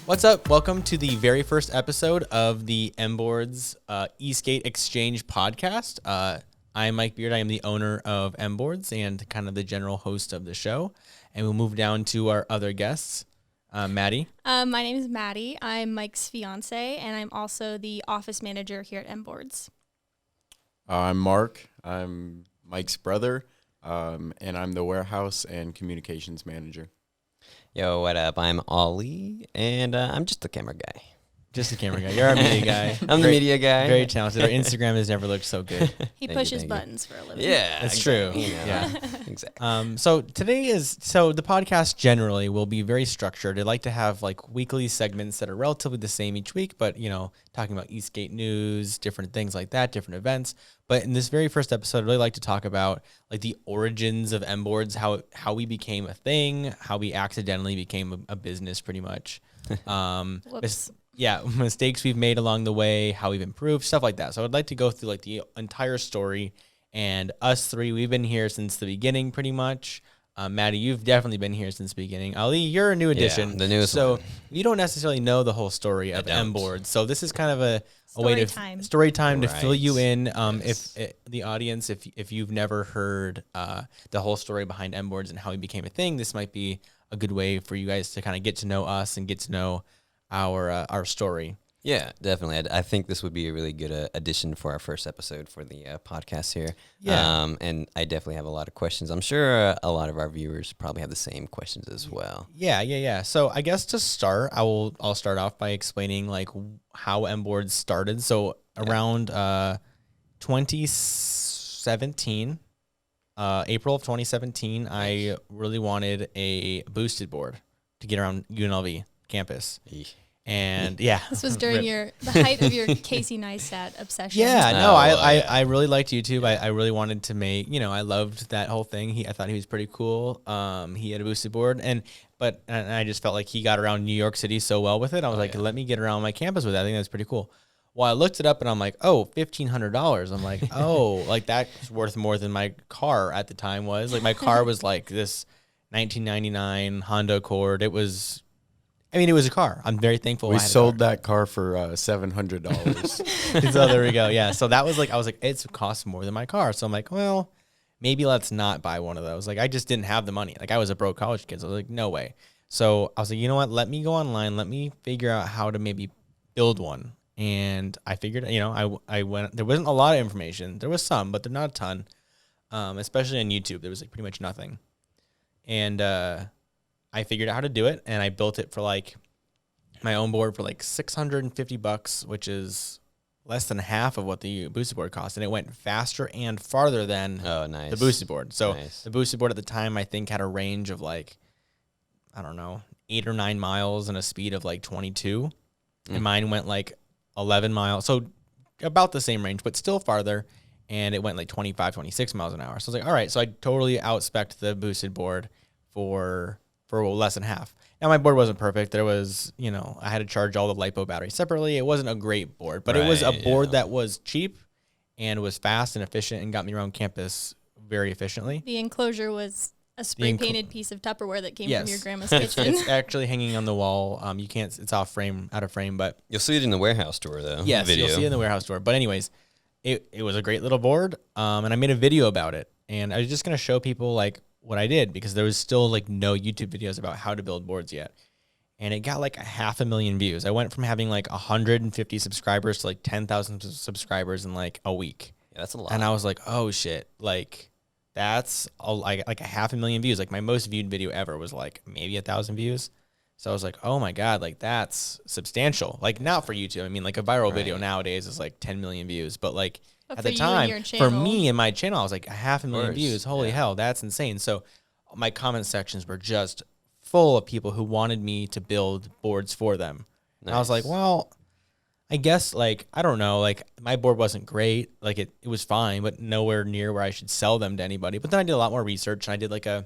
What's up? Welcome to the very first episode of the MBoards Esk8 Exchange podcast. I'm Mike Beard. I am the owner of MBoards and kind of the general host of the show. And we'll move down to our other guests. Maddie. My name is Maddie. I'm Mike's fiance, and I'm also the office manager here at MBoards. I'm Mark. I'm Mike's brother, and I'm the warehouse and communications manager. Yo, what up? I'm Ollie, and I'm just the camera guy. Just the camera guy. You're our media guy. I'm the media guy. Very talented. Our Instagram has never looked so good. He pushes buttons for a living. Yeah, That's exactly. true. You know. Yeah. Exactly. So the podcast generally will be very structured. I'd like to have like weekly segments that are relatively the same each week, but talking about Esk8 news, different things like that, different events. But in this very first episode, I'd really like to talk about like the origins of MBoards, how we became a thing, how we accidentally became a business pretty much. Whoops. Mistakes we've made along the way, how we've improved, stuff like that. So I'd like to go through like the entire story. And us three, we've been here since the beginning pretty much. Maddie, you've definitely been here since the beginning. Ali, you're a new addition. Yeah, the newest So one. you don't necessarily know the whole story of don't. MBoards. So this is kind of a way to Story to fill you Right. in. Yes. If the audience, if you've never heard the whole story behind MBoards and how we became a thing, this might be a good way for you guys to kind of get to know us and get to know our story. Yeah, definitely. I think this would be a really good addition for our first episode for the podcast here. Yeah. And I definitely have a lot of questions. I'm sure a lot of our viewers probably have the same questions as well. Yeah. So I guess to start, I'll start off by explaining like how MBoards started. So around 2017, April of 2017, I really wanted a boosted board to get around UNLV campus. Eesh. And yeah, This was during the height of your Casey Neistat obsession. Yeah, no, Oh, I really liked YouTube. I really wanted to make, I loved that whole thing. I thought he was pretty cool. He had a boosted board, and I just felt like he got around New York City so well with it. I was let me get around my campus with it. I think that's pretty cool. Well, I looked it up and I'm like, oh, $1,500. I'm like, oh, like that's worth more than my car at the time was. Like my car was like this 1999 Honda Accord. It was a car. I'm very thankful. We sold that car for $700. So there we go. Yeah. So that was like, I was like, it's cost more than my car. So I'm like, well, maybe let's not buy one of those. Like I just didn't have the money. Like I was a broke college kid. So I was like, no way. So I was like, you know what? Let me go online. Let me figure out how to maybe build one. And I figured, I went, there wasn't a lot of information. There was some, but not a ton. Especially on YouTube. There was like pretty much nothing. And, I figured out how to do it, and I built it for like my own board for like $650, which is less than half of what the boosted board cost, and it went faster and farther than the boosted board. So the boosted board at the time, I think, had a range of like, I don't know, 8 or 9 miles and a speed of like 22, and mine went like 11 miles, so about the same range, but still farther, and it went like 25, 26 miles an hour. So I was like, all right, so I totally outspec'd the boosted board for less than half. Now, my board wasn't perfect. There was, I had to charge all the LiPo batteries separately. It wasn't a great board, but it was a board that was cheap and was fast and efficient and got me around campus very efficiently. The enclosure was a spray-painted piece of Tupperware that came from your grandma's kitchen. It's actually hanging on the wall. You can't, it's out of frame, but. You'll see it in the warehouse tour, though. Yes, you'll see it in the warehouse tour. But anyways, it was a great little board, and I made a video about it. And I was just going to show people, like, what I did, because there was still like no YouTube videos about how to build boards yet. And it got like 500,000 views. I went from having like 150 subscribers to like 10,000 subscribers in like a week. Yeah, that's a lot. And I was like, oh shit, like that's like 500,000 views. Like my most viewed video ever was like maybe 1,000 views. So I was like, oh my God, like that's substantial. Like not for YouTube. I mean, like a viral video nowadays is like 10 million views, but like at the time, for me and my channel, I was like 500,000 views. Holy hell, that's insane. So my comment sections were just full of people who wanted me to build boards for them. And I was like, well, I guess like, I don't know, like my board wasn't great. Like it was fine, but nowhere near where I should sell them to anybody. But then I did a lot more research, and I did like a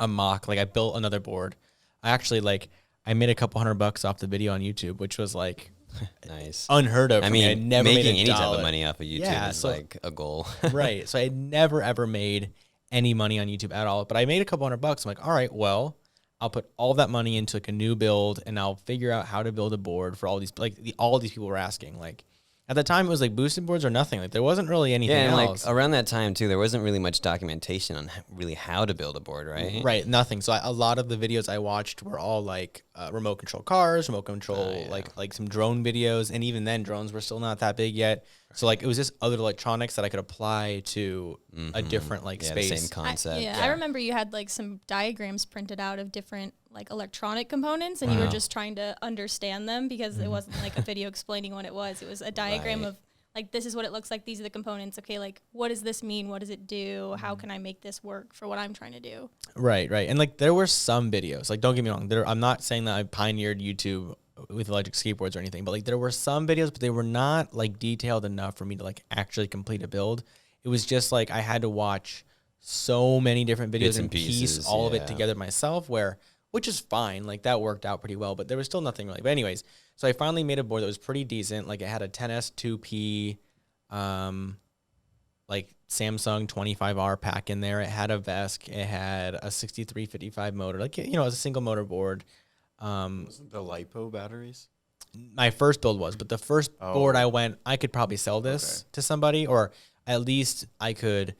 mock, like I built another board. I made a couple $100 off the video on YouTube, which was like, nice, unheard of. I mean, I never making made any type of money off of YouTube is so, like a goal. Right. So I had never, ever made any money on YouTube at all. But I made a couple $100. I'm like, all right, well, I'll put all that money into like a new build, and I'll figure out how to build a board for all these, like all these people were asking. Like at the time, it was like boosted boards or nothing. Like there wasn't really anything and else. like around that time too, there wasn't really much documentation on really how to build a board, right? Right, nothing. So a lot of the videos I watched were all like remote control cars, remote control, like some drone videos, and even then drones were still not that big yet. So like it was just other electronics that I could apply to a different like space. The same concept. I remember you had like some diagrams printed out of different like electronic components, and you were just trying to understand them because it wasn't like a video explaining what it was. It was a diagram of like, this is what it looks like. These are the components. Okay, like what does this mean? What does it do? How can I make this work for what I'm trying to do? Right. And like there were some videos. Like don't get me wrong. I'm not saying that I pioneered YouTube with electric skateboards or anything, but like there were some videos, but they were not like detailed enough for me to like actually complete a build. It was just like I had to watch so many different videos and piece all of it together myself, which is fine. Like that worked out pretty well, but there was still nothing really. But anyways, so I finally made a board that was pretty decent. Like it had a 10S2P, like Samsung 25R pack in there. It had a Esk. It had a 6355 motor. Like, you know, it was a single motor board. Wasn't the LiPo batteries? My first build was, but the first board I could probably sell this to somebody, or at least I could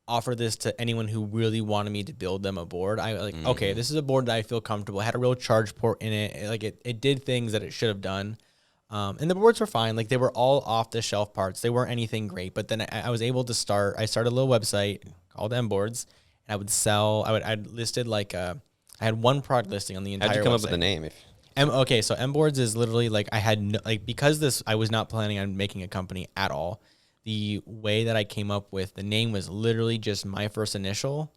offer this to anyone who really wanted me to build them a board. I like, okay, this is a board that I feel comfortable. It had a real charge port in it. Like it did things that it should have done. And the boards were fine. Like they were all off the shelf parts. They weren't anything great, but then I was able to I started a little website called MBoards, and I would sell, I'd listed like, I had one product listing on the entire website. How'd you come up with the name? Okay, so MBoards is literally like I had because I was not planning on making a company at all. The way that I came up with the name was literally just my first initial,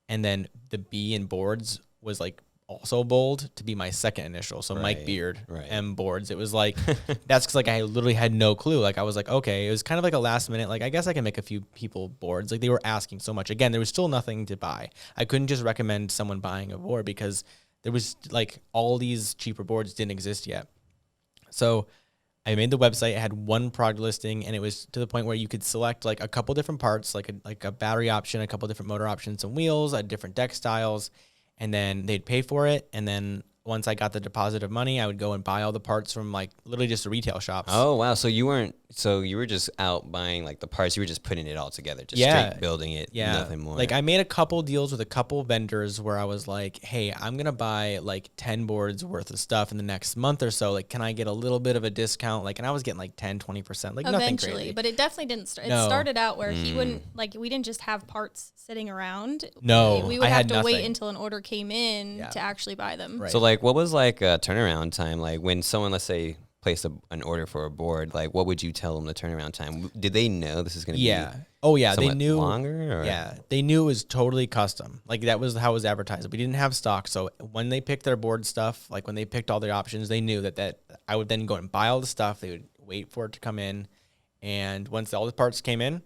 and then the B in boards was like also bold to be my second initial. So Mike Beard, MBoards. It was like that's because like I literally had no clue. Like I was like, okay, it was kind of like a last minute. Like I guess I can make a few people boards. Like they were asking so much. Again, there was still nothing to buy. I couldn't just recommend someone buying a board because there was like all these cheaper boards didn't exist yet. So I made the website. It had one product listing, and it was to the point where you could select like a couple different parts, like a battery option, a couple different motor options, some wheels, different deck styles, and then they'd pay for it. And then once I got the deposit of money, I would go and buy all the parts from like literally just the retail shops. Oh, wow. So you were just out buying like the parts. You were just putting it all together, just straight building it, nothing more. Like I made a couple deals with a couple vendors where I was like, hey, I'm going to buy like 10 boards worth of stuff in the next month or so. Like, can I get a little bit of a discount? Like, and I was getting like 10, 20%, like nothing crazy. But it definitely didn't start. It started out where he wouldn't, like, we didn't just have parts sitting around. No, we would have to wait until an order came in to actually buy them. Right. So like, what was like a turnaround time? Like when someone, let's say, placed an order for a board, like what would you tell them the turnaround time? Did they know this is going to be they knew longer? Or? Yeah, they knew it was totally custom. Like that was how it was advertised. We didn't have stock, so when they picked their board stuff, like when they picked all their options, they knew that I would then go and buy all the stuff. They would wait for it to come in, and once all the parts came in,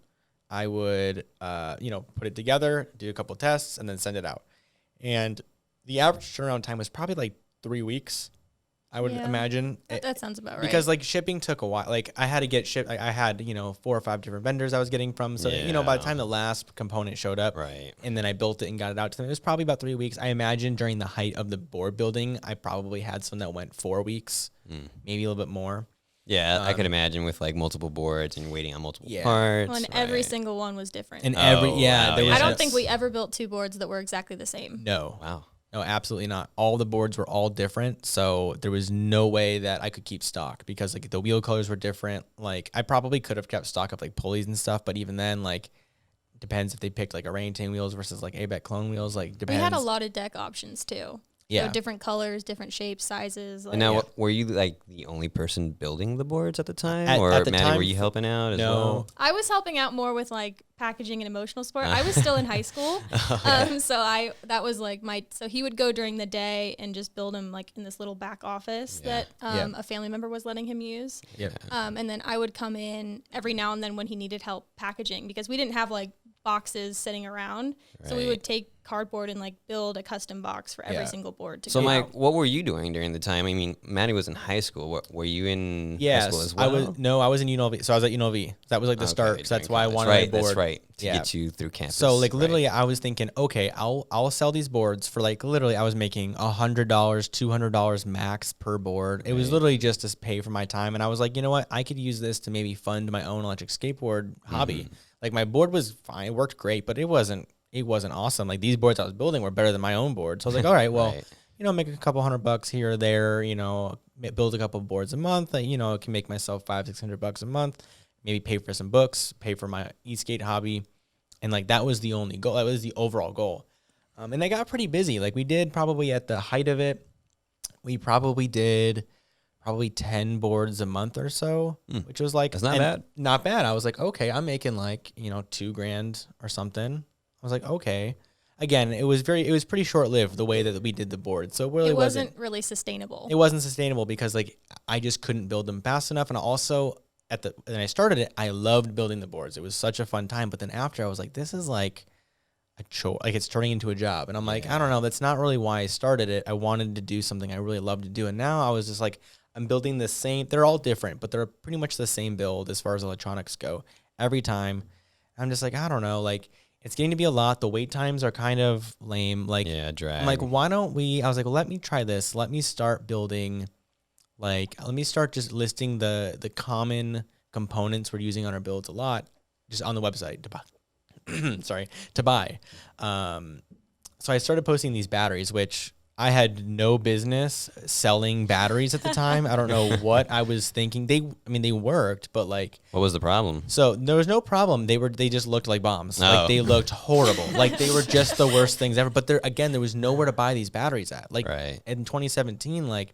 I would put it together, do a couple tests, and then send it out. And the average turnaround time was probably like 3 weeks. I would imagine. That sounds about right. Because like shipping took a while. Like I had to get shipped. I had 4 or 5 different vendors I was getting from. So by the time the last component showed up, and then I built it and got it out to them, it was probably about 3 weeks. I imagine during the height of the board building, I probably had some that went 4 weeks, maybe a little bit more. Yeah, I could imagine with like multiple boards and waiting on multiple parts. Well, and every single one was different. And I don't think we ever built 2 boards that were exactly the same. No. Wow. No, absolutely not. All the boards were all different, so there was no way that I could keep stock because like the wheel colors were different. Like I probably could have kept stock of like pulleys and stuff, but even then, like depends if they picked like orangutan wheels versus like ABEC clone wheels. Like depends. We had a lot of deck options too. Yeah, so different colors, different shapes, sizes. Like, and now, were you like the only person building the boards at the time, at or the Maddie, time, were you helping out as well? I was helping out more with like packaging and emotional support. I was still in high school, so that was like so he would go during the day and just build them like in this little back office that a family member was letting him use. And then I would come in every now and then when he needed help packaging because we didn't have like boxes sitting around, so we would take cardboard and like build a custom box for every Yeah. single board to So, go Mike, out. what were you doing during the time? I mean, Maddie was in high school. Were you in high Yes, school as well? I was in UNLV. So I was at UNLV. That was like the start. So that's why I wanted right, a board. That's right. To Yeah. get you through campus. So like literally, right. I was thinking, okay, I'll sell these boards for like literally, I was making $100, $200 max per board. It was literally just to pay for my time, and I was like, you know what, I could use this to maybe fund my own electric skateboard hobby. Like my board was fine, it worked great, but it wasn't awesome. Like these boards I was building were better than my own board. So I was like, all right, well, Right. you know, make a couple $100 here or there. You know, build a couple of boards a month. You know, I can make myself $500-$600 a month. Maybe pay for some books, pay for my e-skate hobby. And like that was the only goal. That was the overall goal. And they got pretty busy. Like we did probably at the height of it, we probably did 10 boards a month or so, which was like, That's not bad. Not bad. I was like, okay, I'm making like, you know, $2,000 or something. I was like, okay. Again, it was pretty short lived the way that we did the board. So it really It wasn't really sustainable. it wasn't sustainable because like I just couldn't build them fast enough. And also when I started it, I loved building the boards. It was such a fun time. But then after I was like, this is like a chore, like it's turning into a job. And I'm like, I don't know. That's not really why I started it. I wanted to do something I really loved to do. And now I was just like, I'm building the same, they're all different, but they're pretty much the same build as far as electronics go every time. I'm just like, I don't know. Like it's getting to be a lot. The wait times are kind of lame. Like, Yeah, drag. I'm like, why don't we, I was like, well, let me try this. Let me start building, like, let me start just listing the common components we're using on our builds a lot, just on the website to buy. Sorry, to buy. So I started posting these batteries, which I had no business selling batteries at the time. I don't know what I was thinking. They worked, but like, What was the problem? so there was no problem. They just looked like bombs. Oh. Like they looked horrible. Like they were just the worst things ever. But there was nowhere to buy these batteries at. Like Right. in 2017, like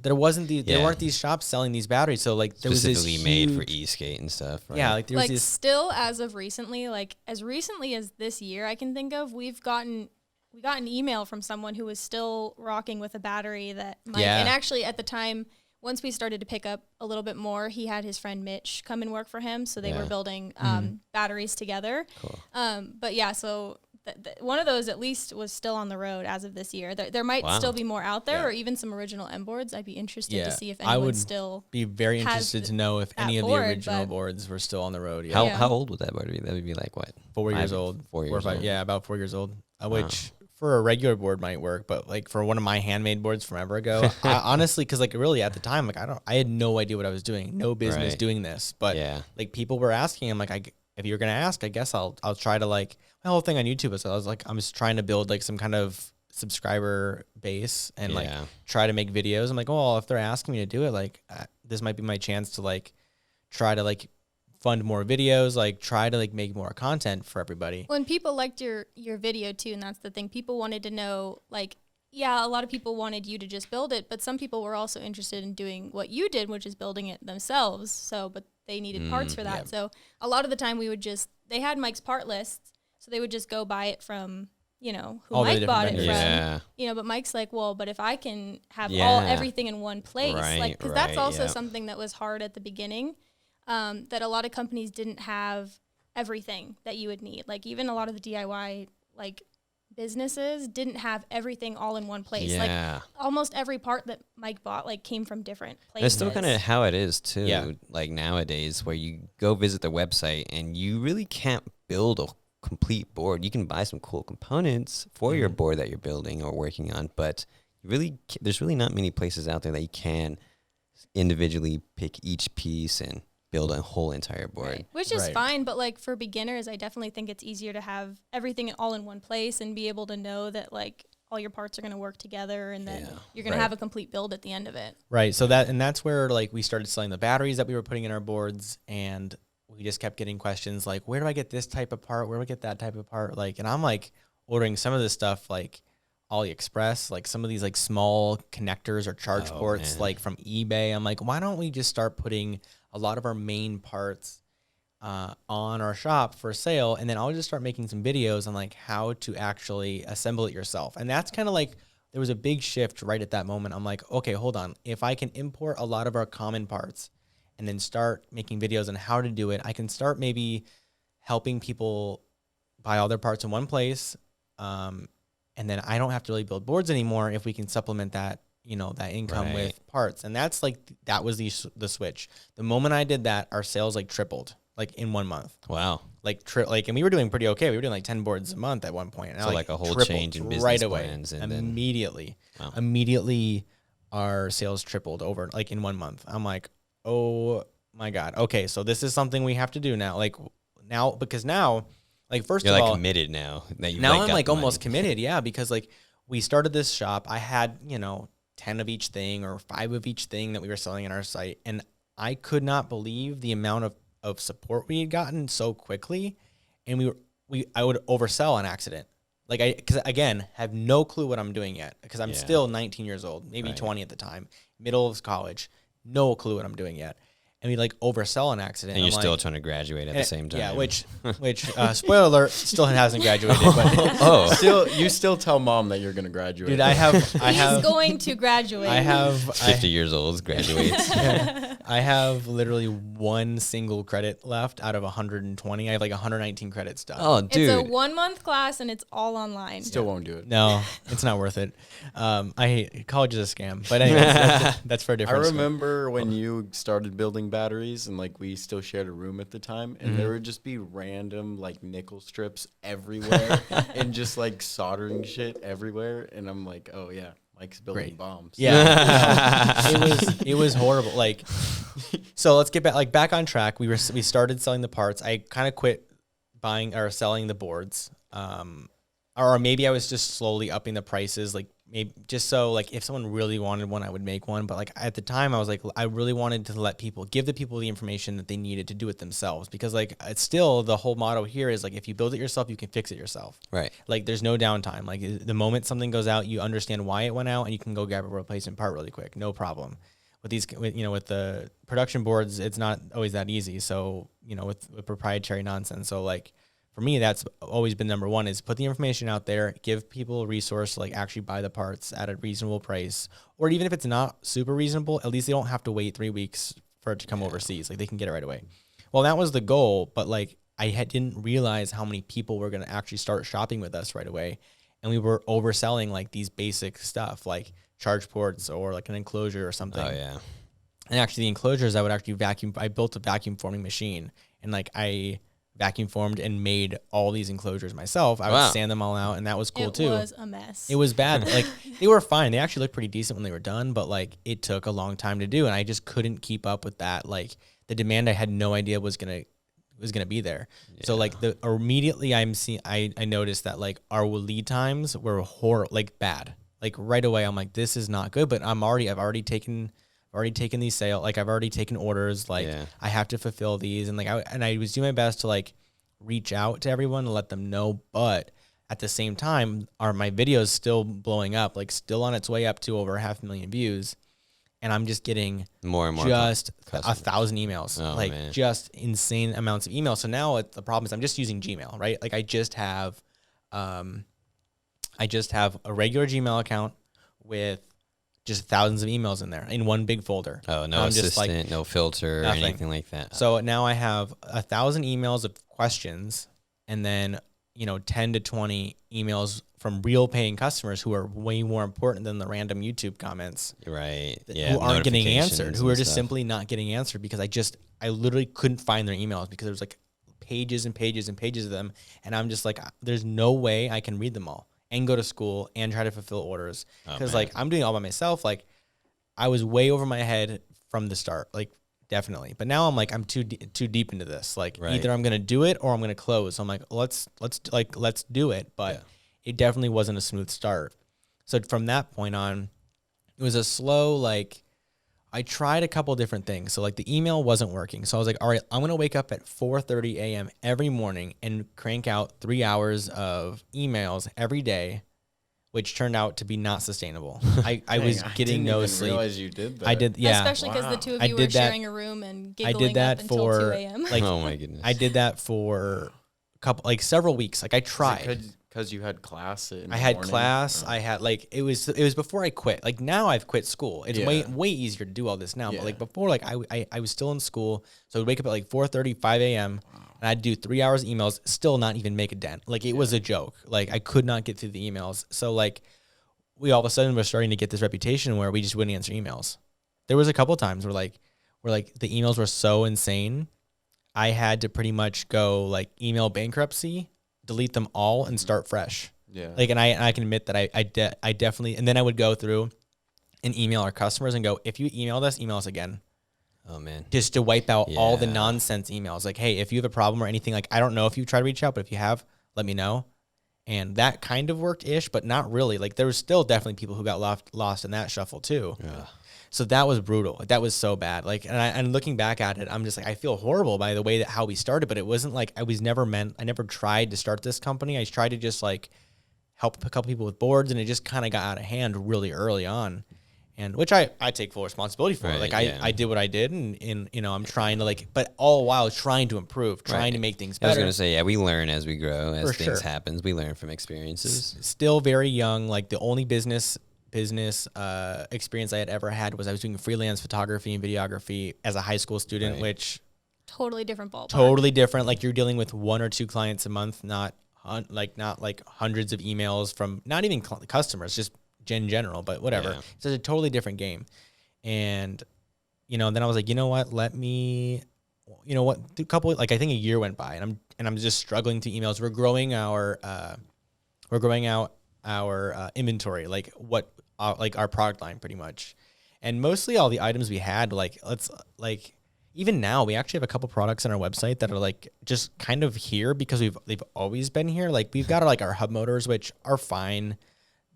there wasn't there weren't these shops selling these batteries. So like there was Specifically this made for huge- e-skate and stuff. Right? Yeah, like there was Like this. still as of recently, like as recently as this year I can think of, we got an email from someone who was still rocking with a battery that Mike, Yeah. and actually at the time, once we started to pick up a little bit more, he had his friend Mitch come and work for him. So they were Yeah. building batteries together. Cool. But yeah, so one of those at least was still on the road as of this year. There might Wow. still be more out there, Yeah. or even some original MBoards. I'd be interested Yeah, to see if I anyone would still. Be very has interested to know if that any of the board, original but- boards were still on the road. Yeah. Yeah. How old would that board be? That would be like what? 4 years 5 old. 4 4 or years 5. old. Yeah, about 4 years old. Which for a regular board might work, but like for one of my handmade boards from ever ago, I, honestly, because like really at the time, like I had no idea what I was doing, no business Right. doing this, but Yeah. like people were asking, I'm like, if you're gonna ask, I guess I'll try to like my whole thing on YouTube is I was like I'm just trying to build like some kind of subscriber base and like Yeah. try to make videos. I'm like, well, if they're asking me to do it, like this might be my chance to like try to like fund more videos, like try to like make more content for everybody. When people liked your video too, and that's the thing, people wanted to know, like, yeah, a lot of people wanted you to just build it, but some people were also interested in doing what you did, which is building it themselves. So, but they needed parts for that. yeah. So a lot of the time they had Mike's part lists, so they would just go buy it from, who All the Mike different bought it vendors. from. Yeah. But Mike's like, well, but if I can have Yeah. everything in one place, Right, because that's right, also yeah. something that was hard at the beginning, that a lot of companies didn't have everything that you would need. Like even a lot of the DIY like businesses didn't have everything all in one place. Like Yeah. almost every part that Mike bought like came from different And places. it's still kind of how it is too. Yeah. Like nowadays, where you go visit the website and you really can't build a complete board. You can buy some cool components for your board that you're building or working on, but you really there's really not many places out there that you can individually pick each piece and build a whole entire board. Right. Which is Right. fine, but like for beginners, I definitely think it's easier to have everything all in one place and be able to know that like all your parts are going to work together and that Yeah. you're going Right. to have a complete build at the end of it. Right. So that's where like we started selling the batteries that we were putting in our boards, and we just kept getting questions like, where do I get this type of part? Where do I get that type of part? Like, and I'm like ordering some of this stuff like AliExpress, like some of these like small connectors or charge Oh, ports man. like from eBay. I'm like, why don't we just start putting a lot of our main parts on our shop for sale, and then I'll just start making some videos on like how to actually assemble it yourself. And that's kind of like there was a big shift right at that moment. I'm like, okay, hold on. If I can import a lot of our common parts and then start making videos on how to do it, I can start maybe helping people buy all their parts in one place, And then I don't have to really build boards anymore if we can supplement that, that income with parts. And that's like, that was the switch. The moment I did that, our sales like tripled like in 1 month. Wow. And we were doing pretty okay. We were doing like 10 boards a month at one point. And So like a whole change in business plans. And immediately, Wow. immediately our sales tripled over like in 1 month. I'm like, oh my God. Okay. So this is something we have to do now. Because now, like, first You're of like all, committed now. That you've now I'm got like the almost money. committed. Yeah. Because like we started this shop, I had, 10 of each thing or 5 of each thing that we were selling in our site. And I could not believe the amount of support we had gotten so quickly. And I would oversell on accident. Because again, have no clue what I'm doing yet. Because I'm still 19 years old, maybe 20 at the time, middle of college, no clue what I'm doing yet. And we like oversell on accident. And you're I'm still like, trying to graduate at the same time. Yeah, which spoiler alert, still hasn't graduated. But Oh, You still tell mom that you're gonna graduate. dude, I have He's going to graduate. 50 years old, graduates. I have literally 1 single credit left out of 120. I have like 119 credits done. Oh, It's a dude. 1 month class and it's all online. Still won't do it. No, it's not worth it. I hate college is a scam. But anyways, that's for a I different story. remember when you started building batteries and like we still shared a room at the time and there would just be random like nickel strips everywhere and just like soldering shit everywhere. And I'm like, oh yeah, Mike's building Great. bombs. Yeah, it was horrible. Like, so let's get back on track. We started selling the parts. I kind of quit buying or selling the boards. Or maybe I was just slowly upping the prices, like maybe just so like if someone really wanted one, I would make one. But like at the time, I was like, I really wanted to give the people the information that they needed to do it themselves, because like it's still the whole motto here is like if you build it yourself, you can fix it yourself. Right. Like there's no downtime. Like the moment something goes out, you understand why it went out, and you can go grab a replacement part really quick, no problem. With the production boards, it's not always that easy. So with proprietary nonsense. So like. For me, that's always been number one, is put the information out there, give people a resource to like actually buy the parts at a reasonable price. Or even if it's not super reasonable, at least they don't have to wait 3 weeks for it to come overseas. Like they can get it right away. Well, that was the goal, but like didn't realize how many people were going to actually start shopping with us right away. And we were overselling like these basic stuff like charge ports or like an enclosure or something. Oh, yeah. And actually the enclosures, I built a vacuum forming machine, and like I vacuum formed and made all these enclosures myself. I would sand them all out, and that was cool too. It was a mess. It was bad. Like they were fine. They actually looked pretty decent when they were done, but like it took a long time to do, and I just couldn't keep up with that. Like the demand, I had no idea was gonna be there. Yeah. So like immediately I noticed that like our lead times were bad. Like right away I'm like, this is not good. But I've already taken these sales, like I've already taken orders, like I have to fulfill these. And like, I was doing my best to like reach out to everyone and let them know. But at the same time, my videos still blowing up, like still on its way up to over 500,000 views. And I'm just getting more and more just customers. 1,000 emails, Man. Just insane amounts of emails. So now the problem is I'm just using Gmail, right? Like I just have a regular Gmail account with just thousands of emails in there in one big folder. Oh, no assistant, no filter, nothing. or anything like that. So now I have 1,000 emails of questions, and then 10 to 20 emails from real paying customers who are way more important than the random YouTube comments. Right. Who aren't getting answered, who are just simply not getting answered because I literally couldn't find their emails because there was like pages and pages and pages of them, and I'm just like, there's no way I can read them all and go to school and try to fulfill orders. Because like I'm doing it all by myself. Like I was way over my head from the start, like definitely. But now I'm like, I'm too deep into this. Like either I'm going to do it or I'm going to close. So I'm like, let's do it. But it definitely wasn't a smooth start. So from that point on, it was a slow, like I tried a couple different things. So like the email wasn't working. So I was like, all right, I'm going to wake up at 4:30 a.m. every morning and crank out 3 hours of emails every day, which turned out to be not sustainable. I was getting no sleep. I didn't realize you did that. I did, yeah. Especially because the two of you were sharing a room and giggling up until 2 a.m. Like, oh my goodness. I did that for several weeks. Like I tried. Because you had class in the I had morning? class. Oh. I had it was before I quit. Like now I've quit school. It's way easier to do all this now. But like before, like I was still in school. So I would wake up at like 4:30, 5 a.m. and I'd do 3 hours of emails, still not even make a dent. Like it was a joke. Like I could not get through the emails. So like we all of a sudden were starting to get this reputation where we just wouldn't answer emails. There was a couple of times where the emails were so insane, I had to pretty much go like email bankruptcy, delete them all, and start fresh. Yeah. Like, and I can admit that I definitely, and then I would go through and email our customers and go, if you email us again. Oh man. Just to wipe out all the nonsense emails. Like, hey, if you have a problem or anything, like, I don't know if you try to reach out, but if you have, let me know. And that kind of worked-ish, but not really. Like, there was still definitely people who got lost in that shuffle too. Yeah. So that was brutal. Like, that was so bad. Like, and looking back at it, I'm just like, I feel horrible by the way that how we started, but it wasn't like I never tried to start this company. I tried to just like help a couple people with boards, and it just kind of got out of hand really early on. And which I take full responsibility for. Right, like I did what I did, and you know, I'm trying to like, but all while trying to improve, trying to make things better. I was gonna say, we learn as we grow, as For things sure. happen. We learn from experiences. Still very young. Like the only business experience I had ever had was I was doing freelance photography and videography as a high school student, which totally different ballpark. totally different. Like you're dealing with 1 or 2 clients a month, not like hundreds of emails from not even customers, just in general, but whatever. Yeah. It's a totally different game. And, you know, then I was like, you know what, a couple, like I think a year went by and I'm just struggling through emails. We're growing out our inventory, like like our product line pretty much. And mostly all the items we had, even now we actually have a couple products on our website that are like just kind of here because they've always been here. Like we've got our hub motors, which are fine.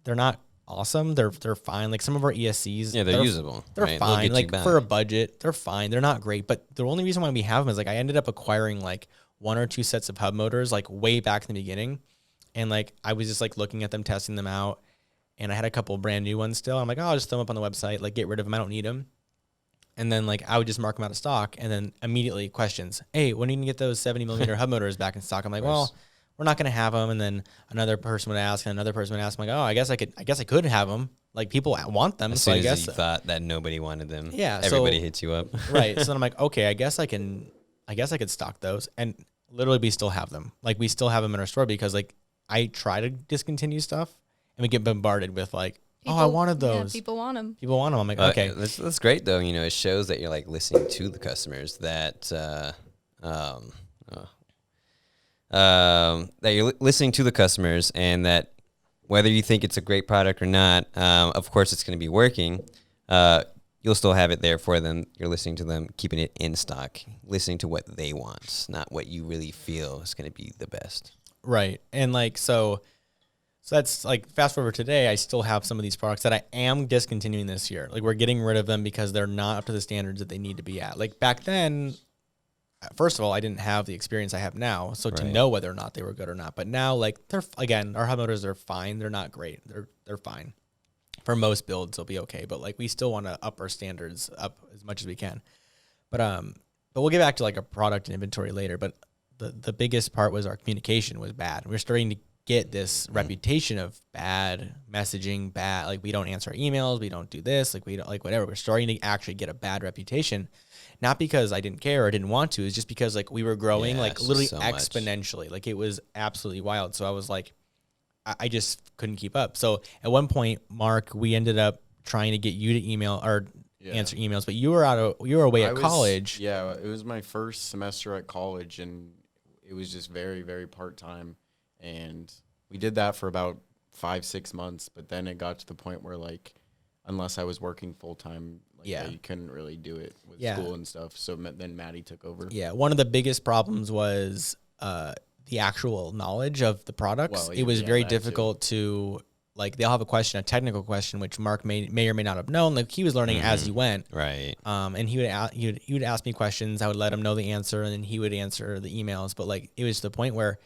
They're not awesome. They're fine. Like some of our ESCs, They're usable. They're right? fine. Like for a budget, they're fine. They're not great. But the only reason why we have them is like I ended up acquiring like 1 or 2 sets of hub motors like way back in the beginning, and like I was just like looking at them, testing them out, and I had a couple brand new ones still. I'm like, oh, I'll just throw them up on the website, like get rid of them. I don't need them. And then like I would just mark them out of stock, and then immediately questions, hey, when are you gonna get those 70mm hub motors back in stock? I'm like, well, we're not gonna have them. And then another person would ask, and another person would ask. I'm like, oh, I guess I could have them. Like people want them. As So soon I guess as you thought that nobody wanted them, Yeah, everybody so- hits you up. right. So then I'm like, okay, I guess I could stock those, and literally we still have them. Like we still have them in our store because like I try to discontinue stuff, and we get bombarded with like, oh, I wanted those. Yeah, people want them. People want them. I'm like, okay. That's great though. You know, it shows that you're like listening to the customers. That you're listening to the customers, and that whether you think it's a great product or not, of course it's going to be working. You'll still have it there for them. You're listening to them, keeping it in stock, listening to what they want, not what you really feel is going to be the best. Right. And like, so that's like fast forward today, I still have some of these products that I am discontinuing this year. Like we're getting rid of them because they're not up to the standards that they need to be at. Like back then, first of all, I didn't have the experience I have now. So to know whether or not they were good or not, but now like our hub motors are fine. They're not great. They're fine. For most builds, they'll be okay. But like we still want to up our standards up as much as we can. But we'll get back to like a product and inventory later. But the biggest part was our communication was bad. We're starting to get this reputation of bad messaging, like we don't answer our emails, we don't do this, like we don't like whatever. We're starting to actually get a bad reputation, not because I didn't care or didn't want to. It's just because like we were growing like literally so exponentially. Like it was absolutely wild. So I was like, I just couldn't keep up. So at one point, Mark, we ended up trying to get you to email or answer emails, but you were away at college. Yeah, it was my first semester at college, and it was just very, very part-time. And we did that for about 5-6 months, but then it got to the point where like, unless I was working full-time, you couldn't really do it with school and stuff. So then Maddie took over. Yeah, one of the biggest problems was the actual knowledge of the products. It was very difficult to, like, they'll have a technical question, which Mark may or may not have known. Like he was learning as he went. Right. And he would ask me questions. I would let him know the answer, and then he would answer the emails. But like, it was to the point where,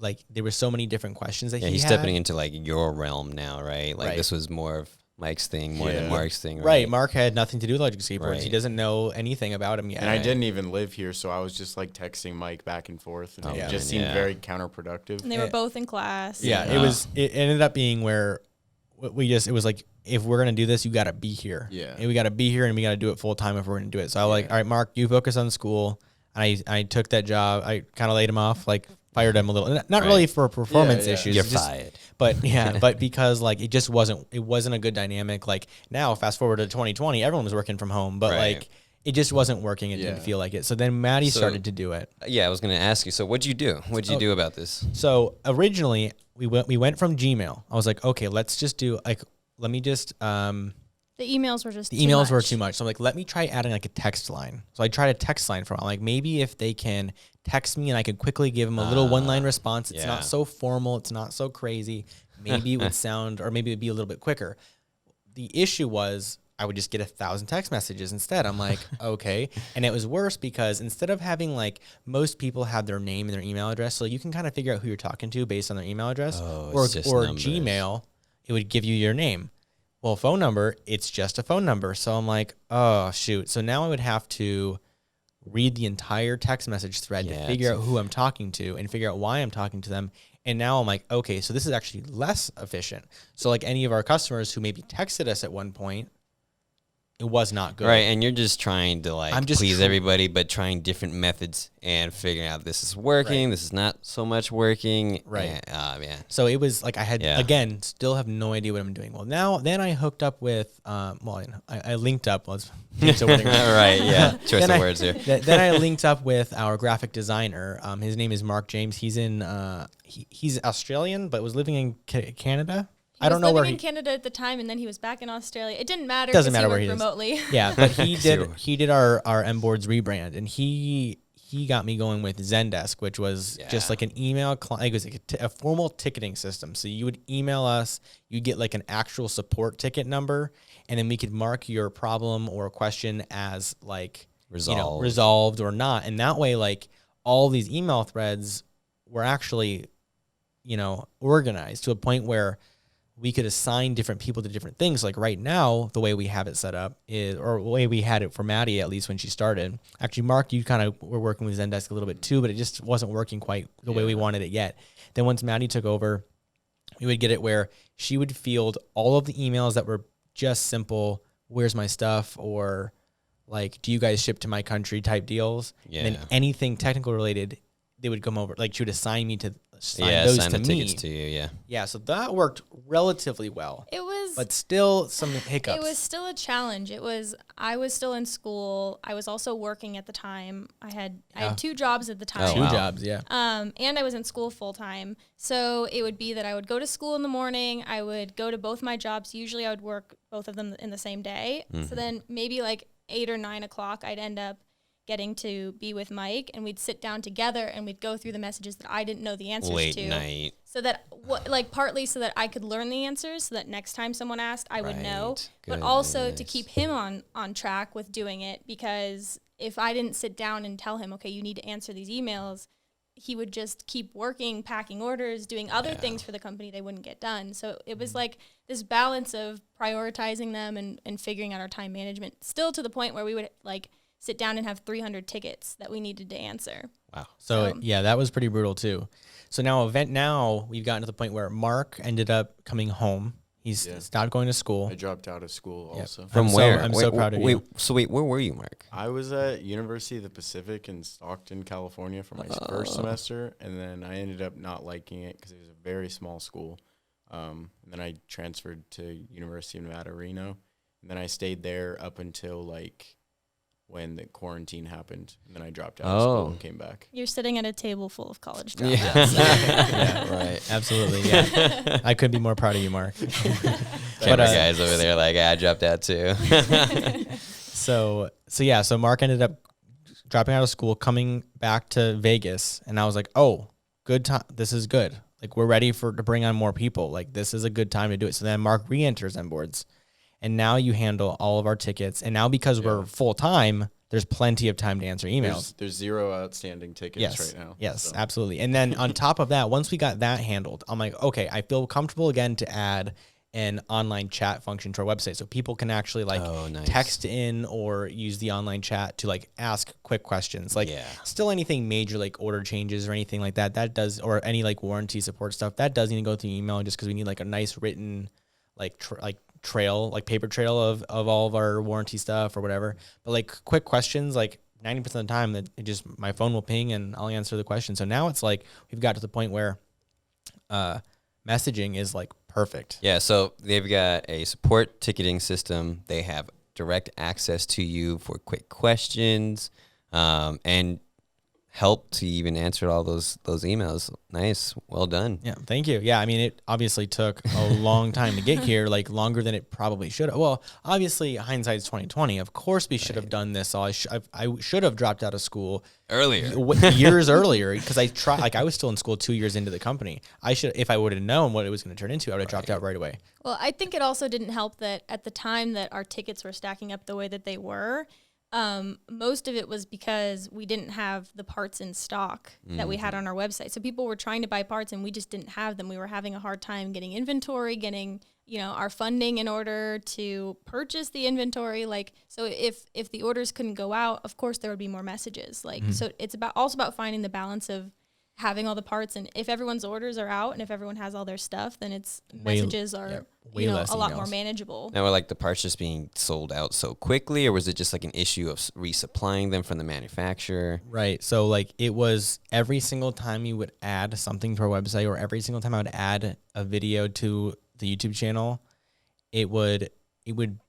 like there were so many different questions that he's stepping into like your realm now, right? Like this was more of Mike's thing more than Mark's thing, right? Mark had nothing to do with electric skateboards. Right. He doesn't know anything about him yet. And I didn't even live here, so I was just like texting Mike back and forth, and it just seemed very counterproductive. And they were both in class. Yeah, it ended up being where it was like, if we're going to do this, you got to be here. Yeah. And we got to be here, and we got to do it full time if we're going to do it. So I was like, all right, Mark, you focus on school. and I took that job. I kind of laid him off, like fired him a little, not Right. really for performance Yeah. issues. You're just- fired. But yeah, but because like it wasn't a good dynamic. Like now, fast forward to 2020, everyone was working from home, but Right. like it just wasn't working. It didn't Yeah. feel like it. So then Maddie So- started to do it. Yeah, I was going to ask you. So what'd you do? What'd you do about this? So originally we went from Gmail. I was like, okay, let's just do like, let me just, The emails were just the emails were too much. So I'm like, let me try adding like a text line. So I tried a text line for a while. Like maybe if they can text me and I could quickly give them a little one-line response. It's yeah. not so formal. It's not so crazy. Maybe it would sound, or maybe it'd be a little bit quicker. The issue was I would just get 1,000 text messages instead. I'm like, okay. And it was worse because instead of having like most people have their name and their email address, so you can kind of figure out who you're talking to based on their email address, Oh, or it's just numbers. Gmail, it would give you your name. Well, phone number, it's just a phone number. So I'm like, oh, shoot. So now I would have to read the entire text message thread to Yeah, figure it's out who I'm talking to and figure out why I'm talking to them. And now I'm like, okay, so this is actually less efficient. So like any of our customers who maybe texted us at one point, it was not good. Right, and you're just trying to like I'm just please try- everybody, but trying different methods and figuring out this is working, Right. this is not so much working. Right. Man. So it was like I had, Yeah. again, still have no idea what I'm doing. Well, then I hooked up with, I linked up. Let's change the wording. Right, yeah. Choice Then of I- words here. Then I linked up with our graphic designer. His name is Mark James. He's in, he's Australian, but was living in Canada. I don't know where in Canada at the time, and then he was back in Australia. It didn't matter. Doesn't 'cause matter he where worked he is. remotely. Yeah, but he Sure. did our MBoards rebrand, and he got me going with Zendesk, which was just Yeah. like an email client. It was like a formal ticketing system. So you would email us, you get like an actual support ticket number, and then we could mark your problem or question as like Resolved. resolved or not. And that way, like all these email threads were actually, organized to a point where we could assign different people to different things. Like right now, the way we have it set up is, or the way we had it for Maddie, at least when she started. Actually, Mark, you kind of were working with Zendesk a little bit too, but it just wasn't working quite the way we wanted it yet. Then once Maddie took over, we would get it where she would field all of the emails that were just simple, where's my stuff, or like, do you guys ship to my country type deals? Yeah. And then anything technical related, they would come over. Like she would assign me to assign those sign to the me. tickets to you, yeah. Yeah, so that worked relatively well, It was. but still some hiccups. It was still a challenge. I was still in school. I was also working at the time. I had 2 jobs at the time. two wow. jobs, yeah. And I was in school full time. So it would be that I would go to school in the morning. I would go to both my jobs. Usually I would work both of them in the same day. So then maybe like 8 or 9 o'clock, I'd end up getting to be with Mike, and we'd sit down together and we'd go through the messages that I didn't know the answers Late to. night. So that, partly so that I could learn the answers, so that next time someone asked, I would know. Right. But also to Goodness. keep him on track with doing it, because if I didn't sit down and tell him, okay, you need to answer these emails, he would just keep working, packing orders, doing other things for the company they wouldn't get done. So it was like this balance of prioritizing them and figuring out our time management, still to the point where we would like sit down and have 300 tickets that we needed to answer. Wow. So yeah, that was pretty brutal too. So now we've gotten to the point where Mark ended up coming home. He's stopped going to school. I dropped out of school also. From I'm where? I'm so proud of you. So where were you, Mark? I was at University of the Pacific in Stockton, California for my first semester, and then I ended up not liking it because it was a very small school. And then I transferred to University of Nevada, Reno, and then I stayed there up until like when the quarantine happened, and then I dropped out of school and came back. You're sitting at a table full of college dropouts. Yeah, right. Absolutely. Yeah. I couldn't be more proud of you, Mark. Camera guys over there like, I dropped out too. So Mark ended up dropping out of school, coming back to Vegas, and I was like, oh, good time. This is good. Like we're ready to bring on more people. Like this is a good time to do it. So then Mark re-enters MBoards, and now you handle all of our tickets. And now because we're full time, there's plenty of time to answer emails. There's 0 outstanding tickets right now. Yes, so. absolutely. And then on top of that, once we got that handled, I'm like, okay, I feel comfortable again to add an online chat function to our website, so people can actually like nice. text in or use the online chat to like ask quick questions. Like still anything major like order changes or anything like that, that does, or any like warranty support stuff, that does need to go through email, just because we need like a nice written like trail, like paper trail of all of our warranty stuff or whatever. But like quick questions, like 90% of the time that it just, my phone will ping and I'll answer the question. So now it's like, we've got to the point where messaging is like perfect. Yeah, so they've got a support ticketing system. They have direct access to you for quick questions, and help to even answer all those emails. Nice. Well done. Yeah, thank you. Yeah, I mean, it obviously took a long time to get here, like longer than it probably should have. Well, obviously, hindsight's 2020. Of course, we should have done this. I should have dropped out of school Earlier. years earlier, because I was still in school 2 years into the company. I should, if I would have known what it was going to turn into, I would have dropped out right away. Well, I think it also didn't help that at the time that our tickets were stacking up the way that they were, most of it was because we didn't have the parts in stock that we had on our website. So people were trying to buy parts and we just didn't have them. We were having a hard time getting inventory, getting, our funding in order to purchase the inventory. Like, so if the orders couldn't go out, of course there would be more messages. Like, so it's also about finding the balance of having all the parts, and if everyone's orders are out and if everyone has all their stuff, then it's messages are a lot more manageable. Now, were like the parts just being sold out so quickly, or was it just like an issue of resupplying them from the manufacturer? Right. So like it was every single time you would add something to our website, or every single time I would add a video to the YouTube channel, it would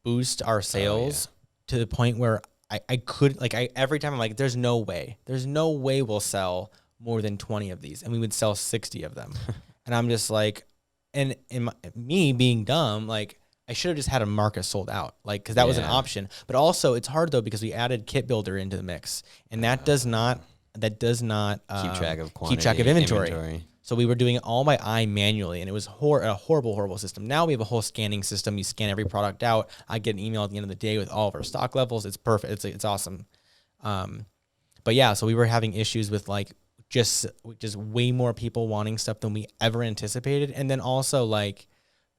boost our sales to the point where every time I'm like, there's no way we'll sell more than 20 of these, and we would sell 60 of them. And I'm just like, and me being dumb, like I should have just had a market sold out, like, cause that was an option. But also it's hard though, because we added Kit Builder into the mix, and that does not keep track of quantity, keep track of inventory. So we were doing it all by eye manually, and it was a horrible system. Now we have a whole scanning system. You scan every product out. I get an email at the end of the day with all of our stock levels. It's perfect. It's awesome. But yeah, so we were having issues with like, just way more people wanting stuff than we ever anticipated. And then also like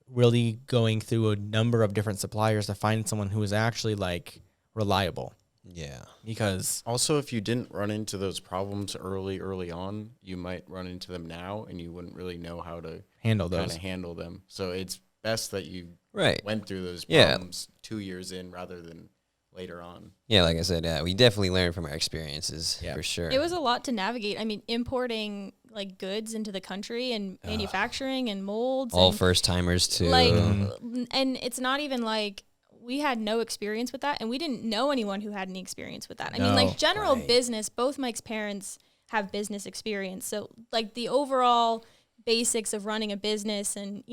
really going through a number of different suppliers to find someone who was actually like reliable. Yeah. Because also, if you didn't run into those problems early on, you might run into them now and you wouldn't really know how to handle them. So it's best that you went through those problems 2 years in rather than later on. Yeah, like I said, we definitely learned from our experiences, for sure. It was a lot to navigate. I mean, importing like goods into the country and manufacturing and molds. All first timers too. Like, and it's not even like we had no experience with that, and we didn't know anyone who had any experience with that. I mean, like general business, both Mike's parents have business experience. So like the overall basics of running a business and,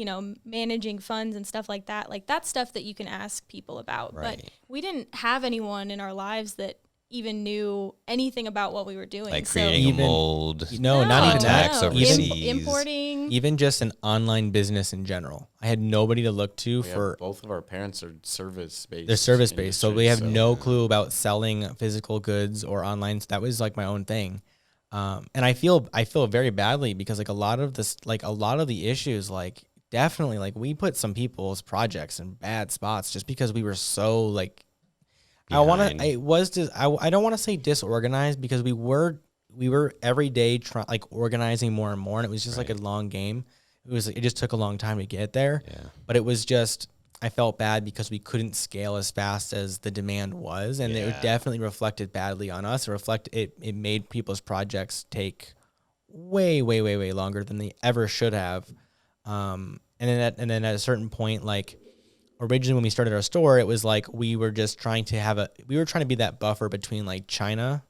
managing funds and stuff like that's stuff that you can ask people about. But we didn't have anyone in our lives that even knew anything about what we were doing. Like creating a mold. Not even that. Overseas. Importing. Even just an online business in general. I had nobody to look to for. Both of our parents are service-based. They're service-based, so we have no clue about selling physical goods or online. So that was like my own thing. And I feel very badly because like a lot of the issues, like definitely like we put some people's projects in bad spots just because we were so like, behind. I don't want to say disorganized, because we were every day organizing more and more, and it was just like a long game. It just took a long time to get there. Yeah. But it was just, I felt bad because we couldn't scale as fast as the demand was, and it definitely reflected badly on us. It made people's projects take way longer than they ever should have. And then at a certain point, like originally when we started our store, it was like we were just trying to be that buffer between like China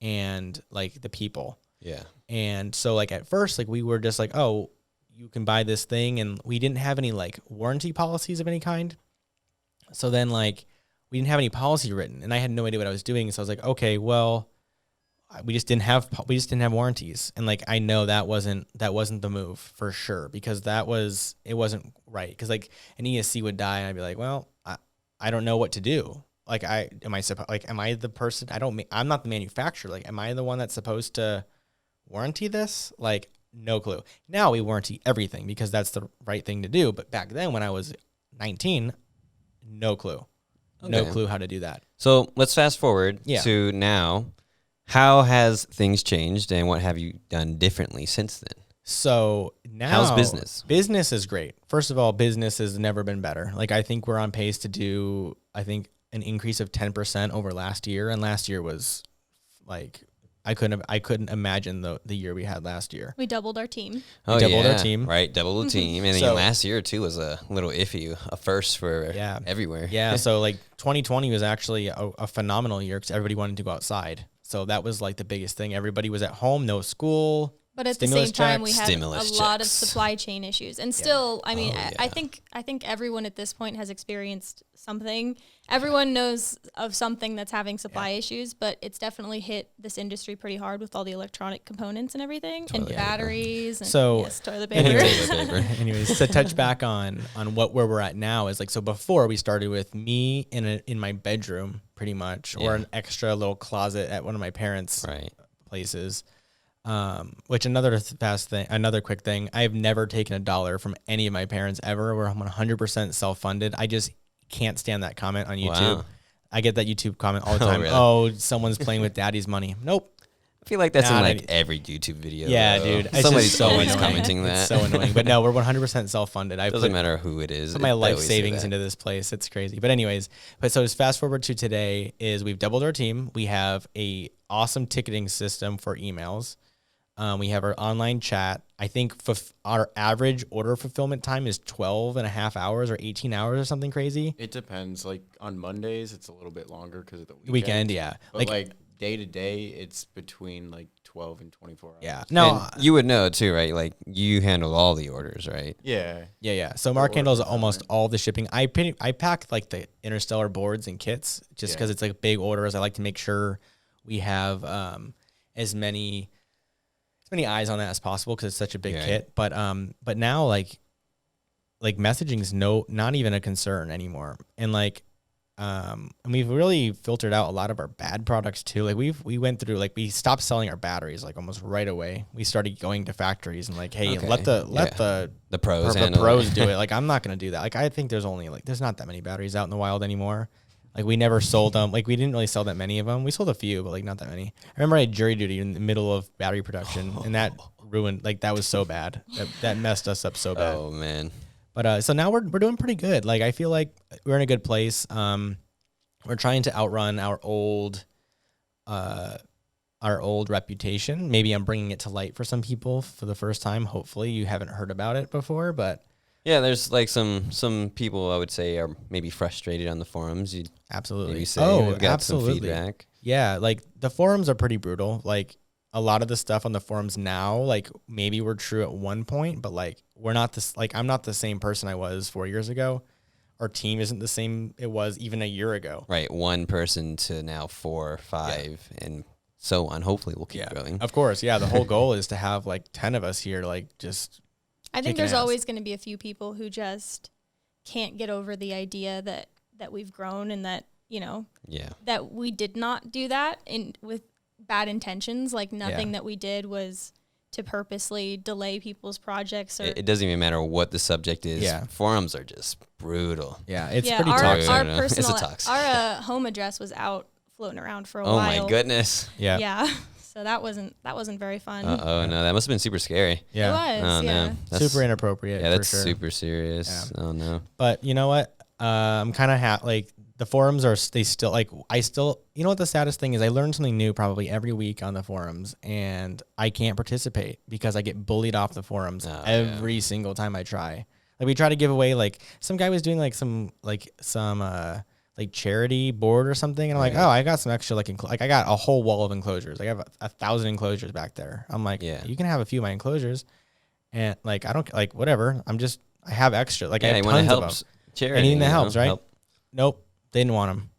and like the people. Yeah. And so like at first, like we were just like, oh, you can buy this thing, and we didn't have any like warranty policies of any kind. So then like we didn't have any policy written, and I had no idea what I was doing. So I was like, okay, well, we just didn't have warranties. And like, I know that wasn't the move for sure, because it wasn't right. Cause like an ESC would die and I'd be like, well, I don't know what to do. Like am I the person? I'm not the manufacturer. Like, am I the one that's supposed to warranty this? Like, no clue. Now we warranty everything because that's the right thing to do. But back then when I was 19, no clue. Okay. No clue how to do that. So let's fast forward to now. How has things changed, and what have you done differently since then? So now, how's business? Business is great. First of all, business has never been better. Like, I think we're on pace to do, an increase of 10% over last year. And last year was like I couldn't imagine the year we had last year. We doubled our team. Oh, doubled our yeah, team. right? Double the team, and then So- last year too was a little iffy, a first for everywhere. Yeah, so like 2020 was actually a phenomenal year because everybody wanted to go outside. So that was like the biggest thing. Everybody was at home, no school. But at the Stimulus same time, we checks. had Stimulus a lot of checks. supply chain issues, and still, I mean, Oh, I yeah. think everyone at this point has experienced something. Everyone knows of something that's having supply issues, but it's definitely hit this industry pretty hard with all the electronic components and everything, and paper. batteries, and So, yes, toilet paper. Anyways, to touch back on where we're at now is like, so before we started with me in my bedroom pretty much, or an extra little closet at one of my parents' places. Which another quick thing, I have never taken $1 from any of my parents ever. We're 100% self-funded. I just can't stand that comment on YouTube. Wow. I get that YouTube comment all the time. really? Oh, someone's playing with daddy's money. Nope. I feel like that's in Not like any- every YouTube video. Yeah, though. dude. It's Somebody's just so always annoying. commenting that. It's so annoying. But no, we're 100% self-funded. I Doesn't put matter who it is. my They life always say savings that. into this place. It's crazy. But anyways, so as fast forward to today is we've doubled our team. We have a awesome ticketing system for emails. We have our online chat. I think our average order fulfillment time is 12 and a half hours or 18 hours or something crazy. It depends. Like on Mondays, it's a little bit longer because of the Weekend, yeah. But like day to day, it's between like 12 and 24 hours. Yeah. No, And you would know too, right? Like you handle all the orders, right? Yeah. yeah. So Mark order handles fulfillment. almost all the shipping. I pack like the Interstellar boards and kits just because it's like big orders. I like to make sure we have as many eyes on that as possible because it's such a big kit. But now like messaging's not even a concern anymore. And like and we've really filtered out a lot of our bad products too. Like we went through, like, we stopped selling our batteries like almost right away. We started going to factories and like, hey, let the pros do it. Like, I'm not gonna do that. Like, I think there's not that many batteries out in the wild anymore. Like, we never sold them. Like, we didn't really sell that many of them. We sold a few, but like not that many. I remember I had jury duty in the middle of battery production, and that ruined. Like, that was so bad. That messed us up so bad. Oh man. But so now we're doing pretty good. Like, I feel like we're in a good place. We're trying to outrun our old reputation. Maybe I'm bringing it to light for some people for the first time. Hopefully, you haven't heard about it before, but. Yeah, there's like some people I would say are maybe frustrated on the forums. You'd Absolutely. maybe say we've got some feedback. Yeah, like the forums are pretty brutal. Like, a lot of the stuff on the forums now, like, maybe we're true at one point, but like we're not this. Like, I'm not the same person I was 4 years ago. Our team isn't the same it was even a year ago. Right, one person to now 4 or 5, and so on. Hopefully, we'll keep growing. Of course, yeah. The whole goal is to have like 10 of us here, like, just. I think kicking there's ass. always going to be a few people who just can't get over the idea that we've grown and that, that we did not do that with bad intentions. Like, nothing that we did was to purposely delay people's projects. Or It doesn't even matter what the subject is. Yeah. Forums are just brutal. Yeah, it's yeah, pretty our, toxic. our It's a personal, toxic. our home address was out floating around for a Oh while. my goodness. Yeah. Yeah. So that wasn't very fun. Oh no, that must have been super scary. Yeah. It was. Oh yeah. no, that's Super inappropriate. Yeah, for that's sure. super serious. Yeah. Oh no. But you know what? I'm kind of like, the forums are, they still, like, you know what the saddest thing is? I learn something new probably every week on the forums, and I can't participate because I get bullied off the forums every single time I try. Like, we try to give away, like, some guy was doing like some charity board or something, and I'm like, oh, I got some extra, like I got a whole wall of enclosures. I have 1,000 enclosures back there. I'm like, you can have a few of my enclosures, and like, I don't, like, whatever. I have extra. Like, I have you want to tons help of them. charity. Anything that you know, helps, right? help. Nope, they didn't want them.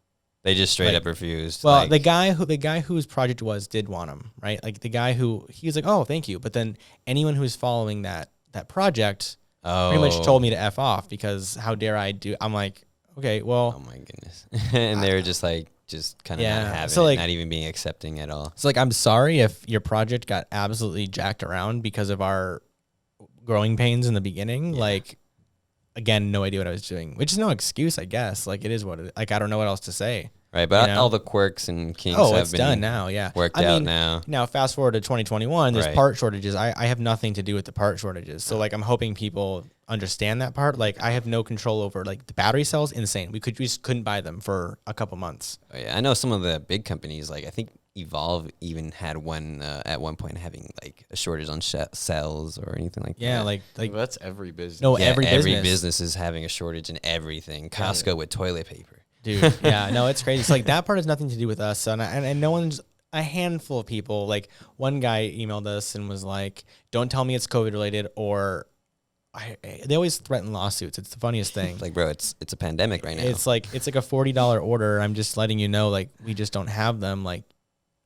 They just straight Like, up refused. Well, like, the guy whose project did want them, right? Like, the guy he was like, oh, thank you. But then anyone who's following that project pretty much told me to F off because how dare I do? I'm like, okay, well. Oh my goodness. And they were just kind of not having so, it, like, not even being accepting at all. So, like, I'm sorry if your project got absolutely jacked around because of our growing pains in the beginning. Like, again, no idea what I was doing, which is no excuse, I guess. Like, it is what it is. Like, I don't know what else to say. Right, but you know? all the quirks and kinks Oh, have it's been done now, yeah. worked I out mean, now. Now, fast forward to 2021, there's Right. part shortages. I have nothing to do with the part shortages. So, like, I'm hoping people understand that part. Like, I have no control over, like, the battery cells, insane. We just couldn't buy them for a couple months. Oh, yeah, I know some of the big companies, like I think Evolve even had one at one point having like a shortage on cells or anything like Yeah, that. like Well, that's every business. no, Yeah, every business. business is having a shortage in everything. Costco with toilet paper. Dude, yeah, no, it's crazy. So like that part has nothing to do with us, and no one's, a handful of people. Like one guy emailed us and was like, "Don't tell me it's COVID related," or they always threaten lawsuits. It's the funniest thing. Like, bro, it's a pandemic right now. It's like a $40 order. I'm just letting you know, like we just don't have them. Like,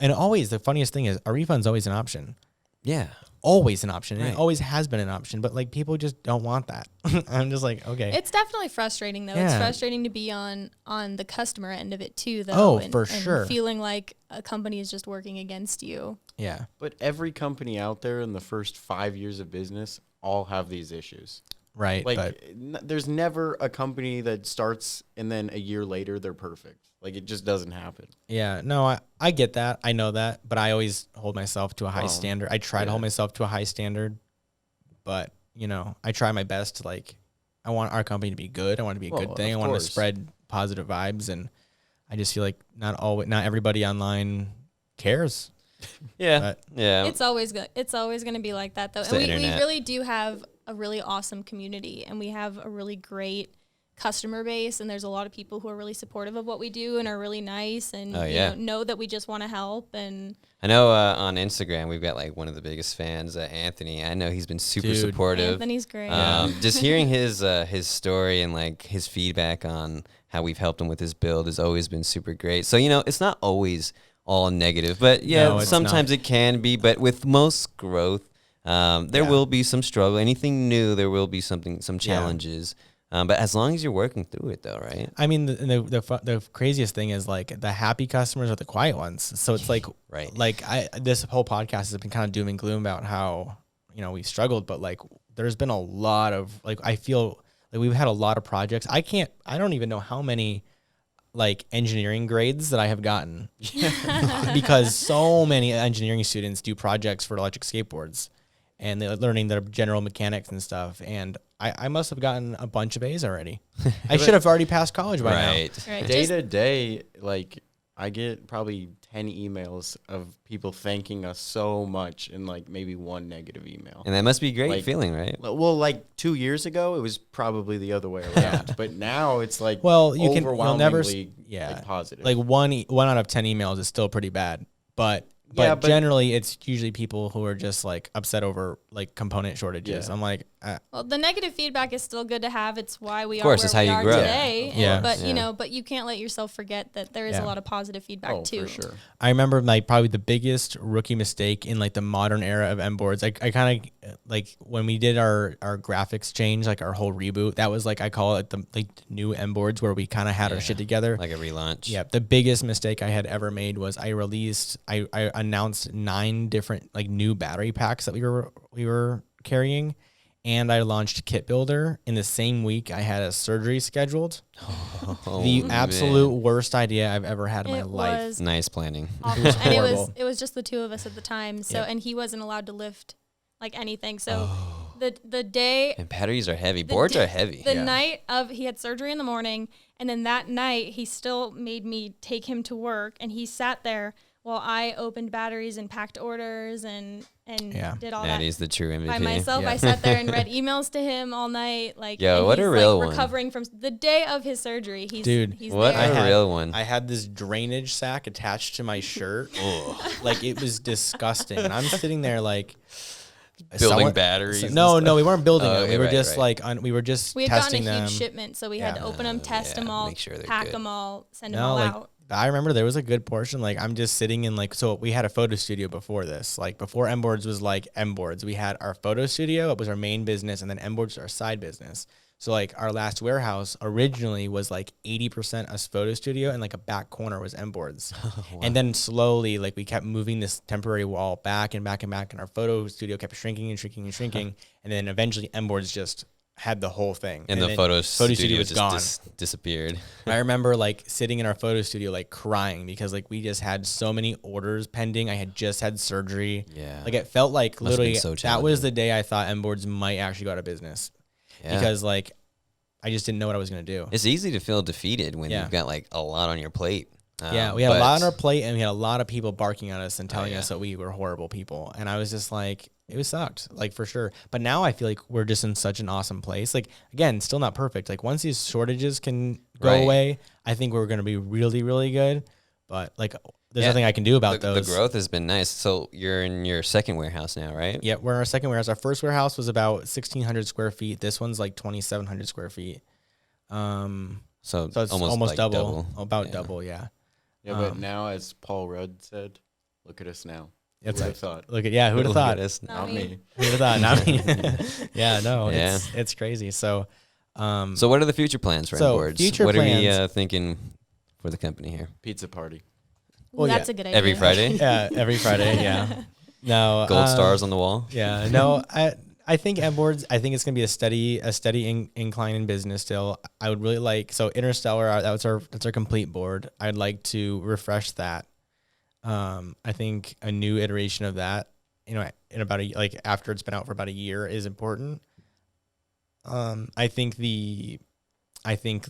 and always the funniest thing is our refund's always an option. Yeah. Always an option. Right. It always has been an option, but like people just don't want that. I'm just like, okay. It's definitely frustrating though. Yeah. It's frustrating to be on the customer end of it too though. Oh, and, for and sure. feeling like a company is just working against you. Yeah. But every company out there in the first 5 years of business all have these issues. Right. Like, but there's never a company that starts and then a year later they're perfect. Like, it just doesn't happen. yeah, no, I get that. I know that, but I always hold myself to a high standard. I try to hold myself to a high standard, but you know, I try my best to like, I want our company to be good. I want it to be a good thing. I want to spread positive vibes, and I just feel like not everybody online cares. Yeah. But Yeah. It's always going to be like that though. It's And the we internet. really do have a really awesome community, and we have a really great customer base, and there's a lot of people who are really supportive of what we do and are really nice and Oh, yeah. know that we just want to help. And I know on Instagram we've got like one of the biggest fans, Anthony. I know he's been super Dude. supportive. Anthony's great. Just hearing his story and like his feedback on how we've helped him with his build has always been super great. So you know, it's not always all negative, but yeah, No, it's sometimes it can be. But with most growth, there will be some struggle. Anything new, there will be some challenges. But as long as you're working through it, though, right? I mean, the craziest thing is like the happy customers are the quiet ones. So it's like, Right. Like this whole podcast has been kind of doom and gloom about how, you know, we struggled, but like there's been a lot of like, I feel like we've had a lot of projects. I don't even know how many like engineering grades that I have gotten because so many engineering students do projects for electric skateboards and they're learning their general mechanics and stuff. And I must have gotten a bunch of A's already. I should have already passed college by now. Right. Day to day, like, I get probably 10 emails of people thanking us so much and like maybe one negative email. And that must be a great Like, feeling, right? Well, like 2 years ago, it was probably the other way around. But now it's like Well, you'll never, overwhelmingly yeah, like, positive. like one out of 10 emails is still pretty bad, but Yeah, but- generally it's usually people who are just like upset over like component shortages. Yeah. I'm like, Well, the negative feedback is still good to have. It's why we Of course, are it's where how we you are grow. today. Yeah. And, but Yeah. you know, but you can't let yourself forget that there is Yeah. a lot of positive feedback too. for sure. I remember like probably the biggest rookie mistake in like the modern era of MBoards. I kind of like when we did our graphics change, like our whole reboot, that was like, I call it the like new MBoards where we kind of had our shit together. Like a relaunch. Yeah, the biggest mistake I had ever made was I announced 9 different like new battery packs that we were carrying, and I launched Kit Builder in the same week I had a surgery scheduled. Oh, The man. absolute worst idea I've ever had in my It life. was Nice planning. awful. was And horrible. it was just the two of us at the time. So Yep. and he wasn't allowed to lift like anything. So the day And batteries are heavy. The Boards day- are heavy. the night of he had surgery in the morning, and then that night he still made me take him to work, and he sat there while I opened batteries and packed orders and Yeah. did all That that is the true MVP. by myself. Yeah. I sat there and read emails to him all night. Like, Yo, and what a he's, real like, one. recovering from the day of his surgery. He's Dude, he's What there. a real one. I had this drainage sack attached to my shirt. Like it was disgusting. And I'm sitting there like Building batteries and No, stuff. we weren't building Oh, them. okay, We were right, just right. like we were just We had testing gotten a them. huge shipment, so we had to open them, test them all, make sure they're pack good. them all, send them No, all like out. I remember there was a good portion. Like I'm just sitting in like, so we had a photo studio before this. Like before MBoards was like MBoards, we had our photo studio. It was our main business, and then MBoards was our side business. So like our last warehouse originally was like 80% us photo studio, and like a back corner was MBoards. And then slowly, like we kept moving this temporary wall back and back and back, and our photo studio kept shrinking and shrinking and shrinking. And then eventually MBoards just had the whole thing. and the then photo studio was just gone. disappeared. I remember like sitting in our photo studio, like crying because like we just had so many orders pending. I had just had surgery. Yeah. Like it felt like Must have been literally so that was challenging. the day I thought MBoards might actually go out of business because like I just didn't know what I was going to do. It's easy to feel defeated when Yeah. you've got like a lot on your plate. Yeah, we had a lot on but- our plate, and we had a lot of people barking at us and telling yeah. us that we were horrible people. And I was just like, it was sucked, like for sure. But now I feel like we're just in such an awesome place. Like again, still not perfect. Like once these shortages can go Right. away, I think we're going to be really, really good. But like, there's Yeah, nothing I can do about the those. growth has been nice. So you're in your second warehouse now, right? Yeah, we're in our second warehouse. Our first warehouse was about 1,600 square feet. This one's like 2,700 square feet. So So it's almost like double, about Yeah. double. Yeah. Yeah, but now, as Paul Rudd said, look at us now. It's Who'd like, have thought? look at, yeah, who'd have Look thought? at us Not now. Not me. me. Who'd have thought? Not me. Yeah, no, Yeah. it's crazy. So, So what are the future plans for So, MBoards? future what are we plans- thinking for the company here? Pizza party. Ooh, Well, that's yeah. a good idea. Every Friday? yeah, every Friday. Yeah. No. Gold stars on the wall? Yeah. No, I think MBoards, I think it's going to be a steady incline in business still. I would really like, so Interstellar, that's our complete board. I'd like to refresh that. I think a new iteration of that, in about like after it's been out for about a year is important. I think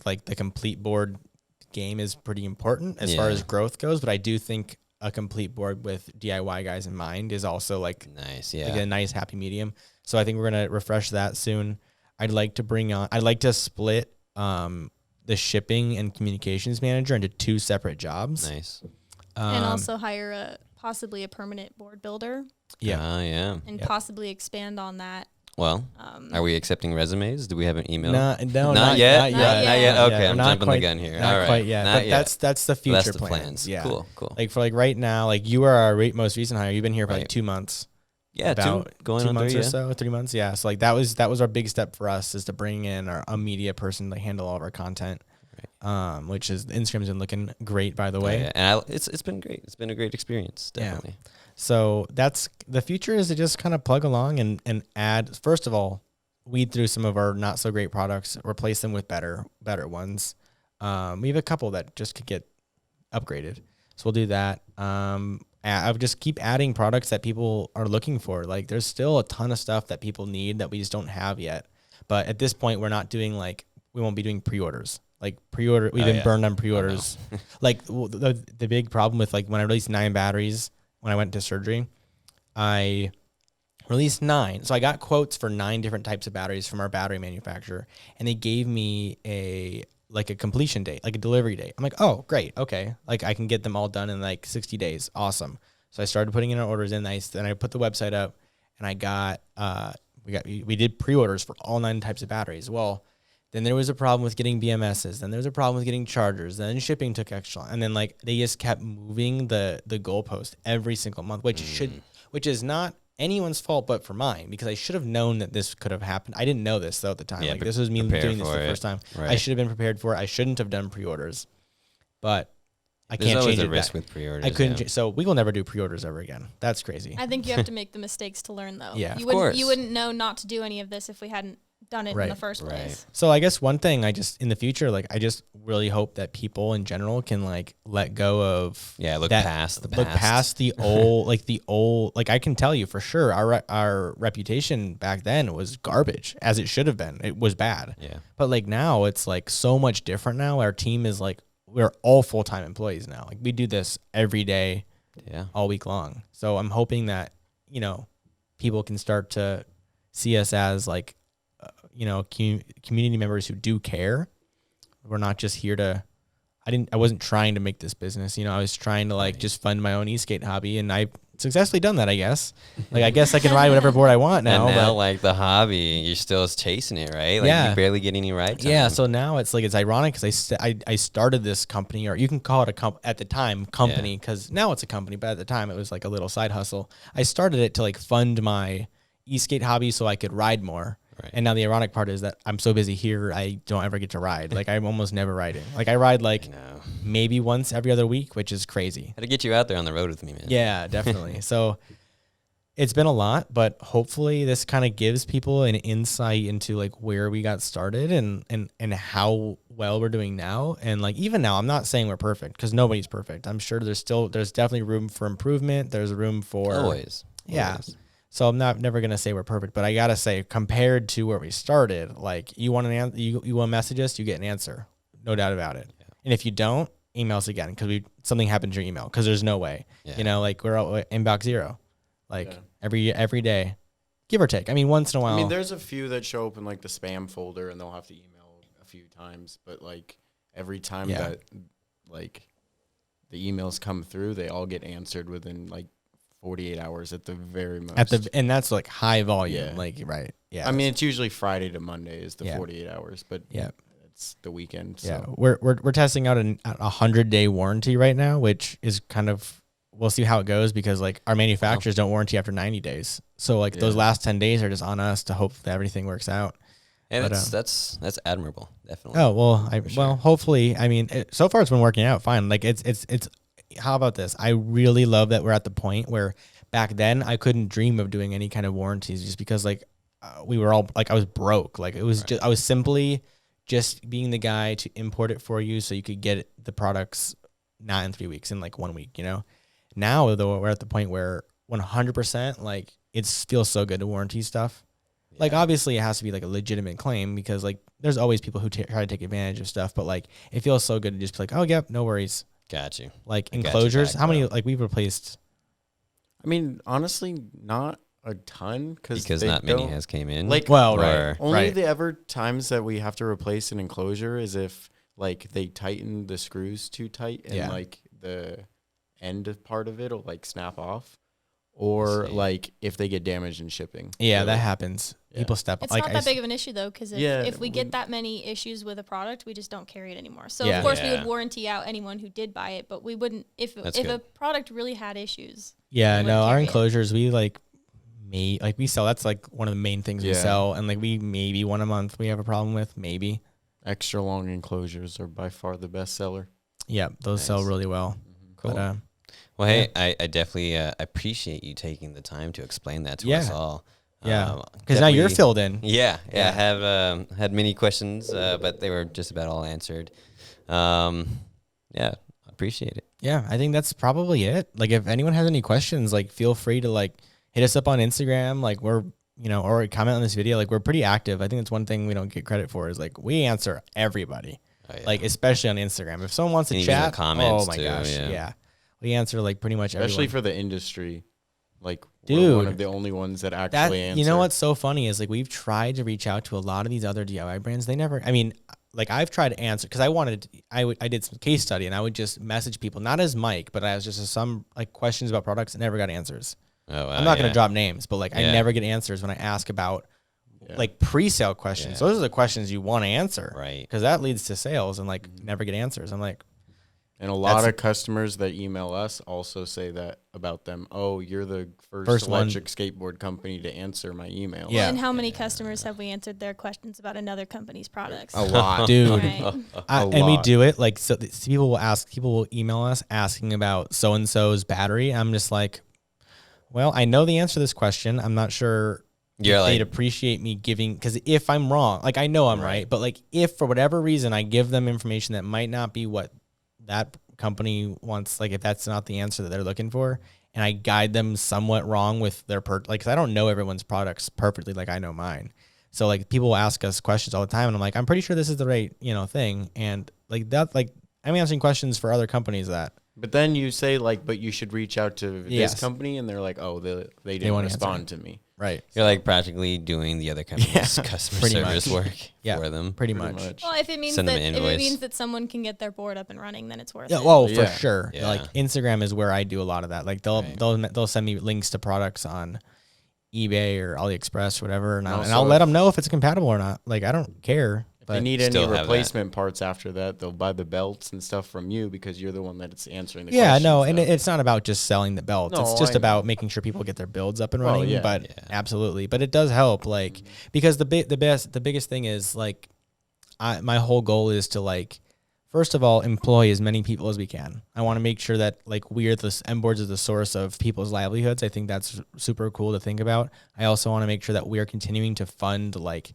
like the complete board game is pretty important as far Yeah. as growth goes, but I do think a complete board with DIY guys in mind is also like Nice, yeah. like a nice happy medium. So I think we're gonna refresh that soon. I'd like to split the shipping and communications manager into 2 separate jobs. Nice. And also hire possibly a permanent board builder Yeah. Yeah. and Yep. possibly expand on that. Well, are we accepting resumes? Do we have an email? No, Not yet? Not Not yet. yet. Okay, Yeah, I'm not jumping quite- the gun here. Not All right. quite yet. Not But yet. that's the So future that's the plans. plans. Yeah. Cool. Like for like right now, like you are our most recent hire. You've been here for like Right. 2 months. Yeah, About going 2 on months 3, or yeah. so, 3 months. Yeah. So like that was our big step for us, is to bring in a media person to handle all of our content. Which is Instagram's been looking great, by the Oh, way. yeah. And it's been great. It's been a great experience, Yeah. definitely. So that's the future, is to just kind of plug along and add, first of all, weed through some of our not so great products, replace them with better ones. We have a couple that just could get upgraded. So we'll do that. I would just keep adding products that people are looking for. Like there's still a ton of stuff that people need that we just don't have yet. But at this point, we're not doing we won't be doing pre-orders. Like we've been burned on pre-orders. Like the big problem with when I released 9 batteries when I went to surgery, I released 9. So I got quotes for 9 different types of batteries from our battery manufacturer, and they gave me a completion date, like a delivery date. I'm like, oh, great. Okay. Like I can get them all done in 60 days. Awesome. So I started putting in our orders in. Then I put the website up, and I got, we did pre-orders for all 9 types of batteries. Well, then there was a problem with getting BMSs. Then there was a problem with getting chargers. Then shipping took extra. And then they just kept moving the goalpost every single month, which is not anyone's fault but for mine, because I should have known that this could have happened. I didn't know this though at the time. Yeah, this was me prepare doing this for for the it. first time. Right. I should have been prepared for it. I shouldn't have done pre-orders, but I There's can't always change a it risk back. with pre-orders. I couldn't. yeah. So we will never do pre-orders ever again. That's crazy. I think you have to make the mistakes to learn, though. Yeah. you Of wouldn't course. you wouldn't know not to do any of this if we hadn't done it in the Right. first Right. place. So I guess one thing in the future, I just really hope that people in general can let go of Look that- past the past. look past the old, I can tell you for sure our reputation back then was garbage, as it should have been. It was bad. Yeah. But now it's so much different now. Our team is we're all full-time employees now. We do this every day, Yeah. all week long. So I'm hoping that, people can start to see us as community members who do care. We're not just here to, I wasn't trying to make this business. I was trying to just fund my own Esk8 hobby, and I successfully done that, I guess. I guess I can ride whatever board I want now. And now, but the hobby, you're still chasing it, right? Yeah. You barely get any ride time. yeah, so now it's ironic because I started this company, or you can call it at the time company, because now it's a company, but at the time it was a little side hustle. I started it to fund my Esk8 hobby so I could ride more. Right. And now the ironic part is that I'm so busy here, I don't ever get to ride. I'm almost never riding. I ride No. maybe once every other week, which is crazy. Had to get you out there on the road with me, man. Yeah, definitely. So it's been a lot, but hopefully this kind of gives people an insight into where we got started and how well we're doing now. And even now, I'm not saying we're perfect, because nobody's perfect. I'm sure there's definitely room for improvement. There's room for Always. Yeah. Always. So I'm never gonna say we're perfect, but I gotta say, compared to where we started, you want to message us, you get an answer, no doubt about it. Yeah. And if you don't, email us again because something happened to your email, because there's no way. Yeah. You know, like we're at inbox 0, like Yeah. every day, give or take. I mean, once in a while. I mean, there's a few that show up in like the spam folder, and they'll have to email a few times. But like every time that like the emails come through, they all get answered within like 48 hours at the very most. And that's like high volume. Yeah. Like, right. Yeah. I mean, it's usually Friday to Monday is the Yeah. 48 hours, but it's the weekend. Yeah, So. we're testing out a 100-day warranty right now, which is kind of, we'll see how it goes, because like our manufacturers don't warranty after 90 days. So like those last 10 days are just on us to hope that everything works out. And But, that's admirable, definitely. Oh, well, hopefully, I mean, so far it's been working out fine. Like it's how about this? I really love that we're at the point where back then I couldn't dream of doing any kind of warranties, just because like we were all like, I was broke. Like it was just, I was simply just being the guy to import it for you so you could get the products not in 3 weeks, in like 1 week, you know? Now, though, we're at the point where 100%, like, it feels so good to warranty stuff. Yeah. Like, obviously, it has to be like a legitimate claim, because like there's always people who try to take advantage of stuff, but like it feels so good to just be like, oh, yep, no worries. Got you. Like enclosures, how many, like we've replaced? I mean, honestly, not a ton, because not many has came in. Like, well, right. Only the ever times that we have to replace an enclosure is if like they tighten the screws too tight and like the end part of it will like snap off, or like if they get damaged in shipping. Yeah, so, that happens. People step. It's like, not that big of an issue though, because if we get that many issues with a product, we just don't carry it anymore. So of course we would warranty out anyone who did buy it, but we wouldn't if a product really had issues. Yeah, no, our enclosures we like. We sell, that's like one of the main things we sell, and like we maybe one a month we have a problem with, maybe. Extra long enclosures are by far the best seller. Yeah, those sell really well. Cool. But, well, hey, I definitely appreciate you taking the time to explain that to us all. Yeah, because now you're filled in. Yeah. I have had many questions, but they were just about all answered. Appreciate it. Yeah, I think that's probably it. Like, if anyone has any questions, like, feel free to like hit us up on Instagram. Like, we're, or comment on this video. Like, we're pretty active. I think that's one thing we don't get credit for, is like we answer everybody. Oh, yeah. Like, especially on Instagram. If someone wants to chat, comments oh my gosh, we answer like pretty much especially everyone. for the industry. Like, dude, we're one of the only ones that actually answer. You know what's so funny is like we've tried to reach out to a lot of these other DIY brands. They never. I mean, like I've tried to answer because I did some case study, and I would just message people, not as Mike, but as just some like questions about products, and never got answers. Oh, wow, I'm not gonna drop names, but like I never get answers when I ask about like pre-sale questions. Those are the questions you want to answer, right? Because that leads to sales, and like never get answers. I'm like. And a lot of customers that email us also say that about them. Oh, you're the first electric skateboard company to answer my email. Yeah. And how many customers have we answered their questions about another company's products? A lot, dude. Right. And we do it like so. People will email us asking about so and so's battery. I'm just like, well, I know the answer to this question. I'm not sure. They'd appreciate me giving, because if I'm wrong, like I know I'm right, but like if for whatever reason I give them information that might not be what that company wants, like if that's not the answer that they're looking for, and I guide them somewhat wrong with their like, cause I don't know everyone's products perfectly like I know mine. So like people will ask us questions all the time, and I'm like, I'm pretty sure this is the right, thing. And like that, like I'm answering questions for other companies that. But then you say like, but you should reach out to this company, and they're like, oh, they didn't respond to me. Right. You're like practically doing the other company's customer service work for them. Pretty much. Well, if it means that someone can get their board up and running, then it's worth it. Well, for sure. Yeah. Like Instagram is where I do a lot of that. Like they'll send me links to products on eBay or AliExpress or whatever, and I'll let them know if it's compatible or not. Like I don't care. If they need any replacement parts after that, they'll buy the belts and stuff from you, because you're the one that's answering the questions. Yeah, no, and it's not about just selling the belts. No, it's just about making sure people get their builds up and running. Absolutely. But it does help, like, because the biggest thing is like, my whole goal is to like, first of all, employ as many people as we can. I want to make sure that like MBoards is the source of people's livelihoods. I think that's super cool to think about. I also want to make sure that we are continuing to fund like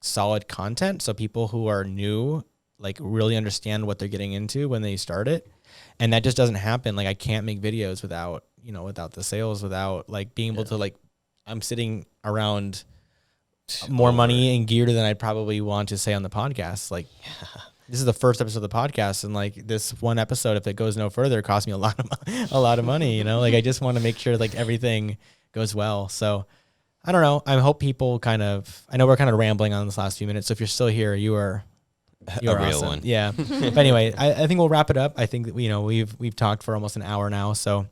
solid content, so people who are new like really understand what they're getting into when they start it. And that just doesn't happen. Like I can't make videos without the sales, without like being able to like, I'm sitting around more money and gear than I'd probably want to say on the podcast. Like this is the first episode of the podcast, and like this one episode, if it goes no further, cost me a lot of money. You know, like I just want to make sure like everything goes well. So I don't know. I hope people I know we're kind of rambling on this last few minutes. So if you're still here, you're a real awesome. one. Yeah. But anyway, I think we'll wrap it up. I think that, we've talked for almost an hour now. So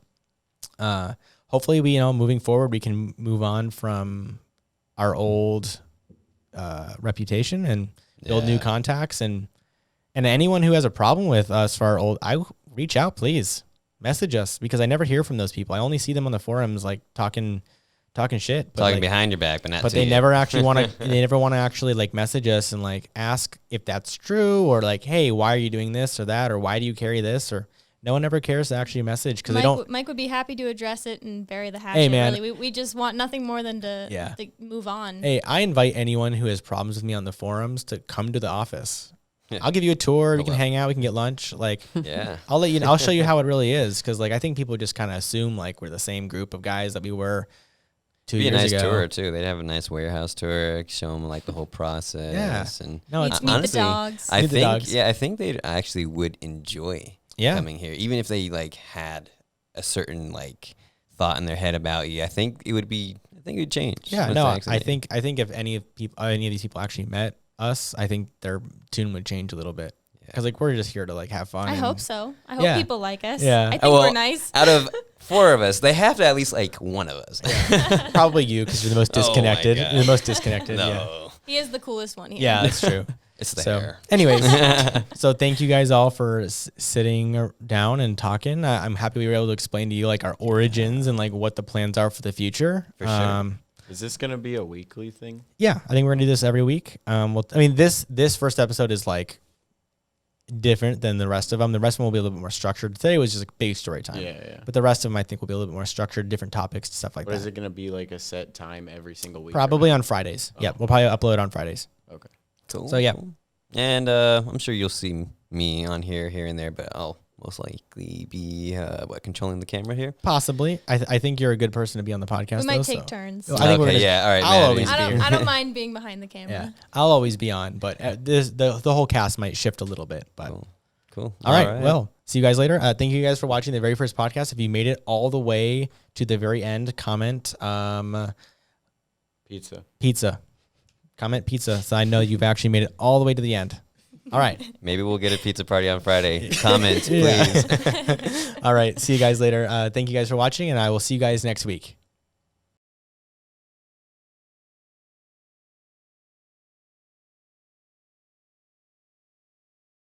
hopefully moving forward, we can move on from our old reputation and build new contacts, and anyone who has a problem with us for our old, reach out, please message us, because I never hear from those people. I only see them on the forums, like talking shit, but talking behind your back, but not. But to they you. never actually want to. They never want to actually like message us and like ask if that's true, or like, hey, why are you doing this or that, or why do you carry this, or no one ever cares to actually message, because they don't. Mike would be happy to address it and bury the hatchet. Hey, man. Really, we just want nothing more than to move on. Hey, I invite anyone who has problems with me on the forums to come to the office. I'll give you a tour. We can hang out. We can get lunch. Like, I'll show you how it really is, because like I think people just kind of assume like we're the same group of guys that we were 2 years ago. Be a nice tour too. They'd have a nice warehouse tour, show them like the whole process. Yeah. And no, meet honestly, the dogs. I think they actually would enjoy coming here, even if they like had a certain like thought in their head about you. I think it would change. Yeah, no, I think if any of these people actually met us, I think their tune would change a little bit, because like we're just here to like have fun. I hope so. I hope people like us. Yeah, I think we're nice. Out of 4 of us, they have to at least like one of us. Probably you, because you're the most disconnected. Oh You're the most disconnected. No. Yeah. He is the coolest one here. Yeah, that's true. It's there. Anyways, so thank you guys all for sitting down and talking. I'm happy we were able to explain to you like our origins and like what the plans are for the future. For sure. Is this going to be a weekly thing? Yeah, I think we're gonna do this every week. This first episode is like different than the rest of them. The rest of them will be a little bit more structured. Today was just like big story time. Yeah. But the rest of them I think will be a little bit more structured, different topics, stuff like But that. is it going to be like a set time every single week? Probably on Fridays. Oh. Yeah, we'll probably upload on Fridays. Okay. Cool. So yeah. And I'm sure you'll see me on here and there, but I'll most likely be controlling the camera here. Possibly. I think you're a good person to be on the podcast. We might though, take so. turns. I think we're gonna, all right. I'll always I don't mind being behind the camera. Yeah, I'll always be on, but the whole cast might shift a little bit. But cool. All right. Well, see you guys later. Thank you guys for watching the very first podcast. If you made it all the way to the very end, comment pizza. Comment pizza, so I know you've actually made it all the way to the end. All right. Maybe we'll get a pizza party on Friday. Comment, please. All right. See you guys later. Thank you guys for watching, and I will see you guys next week.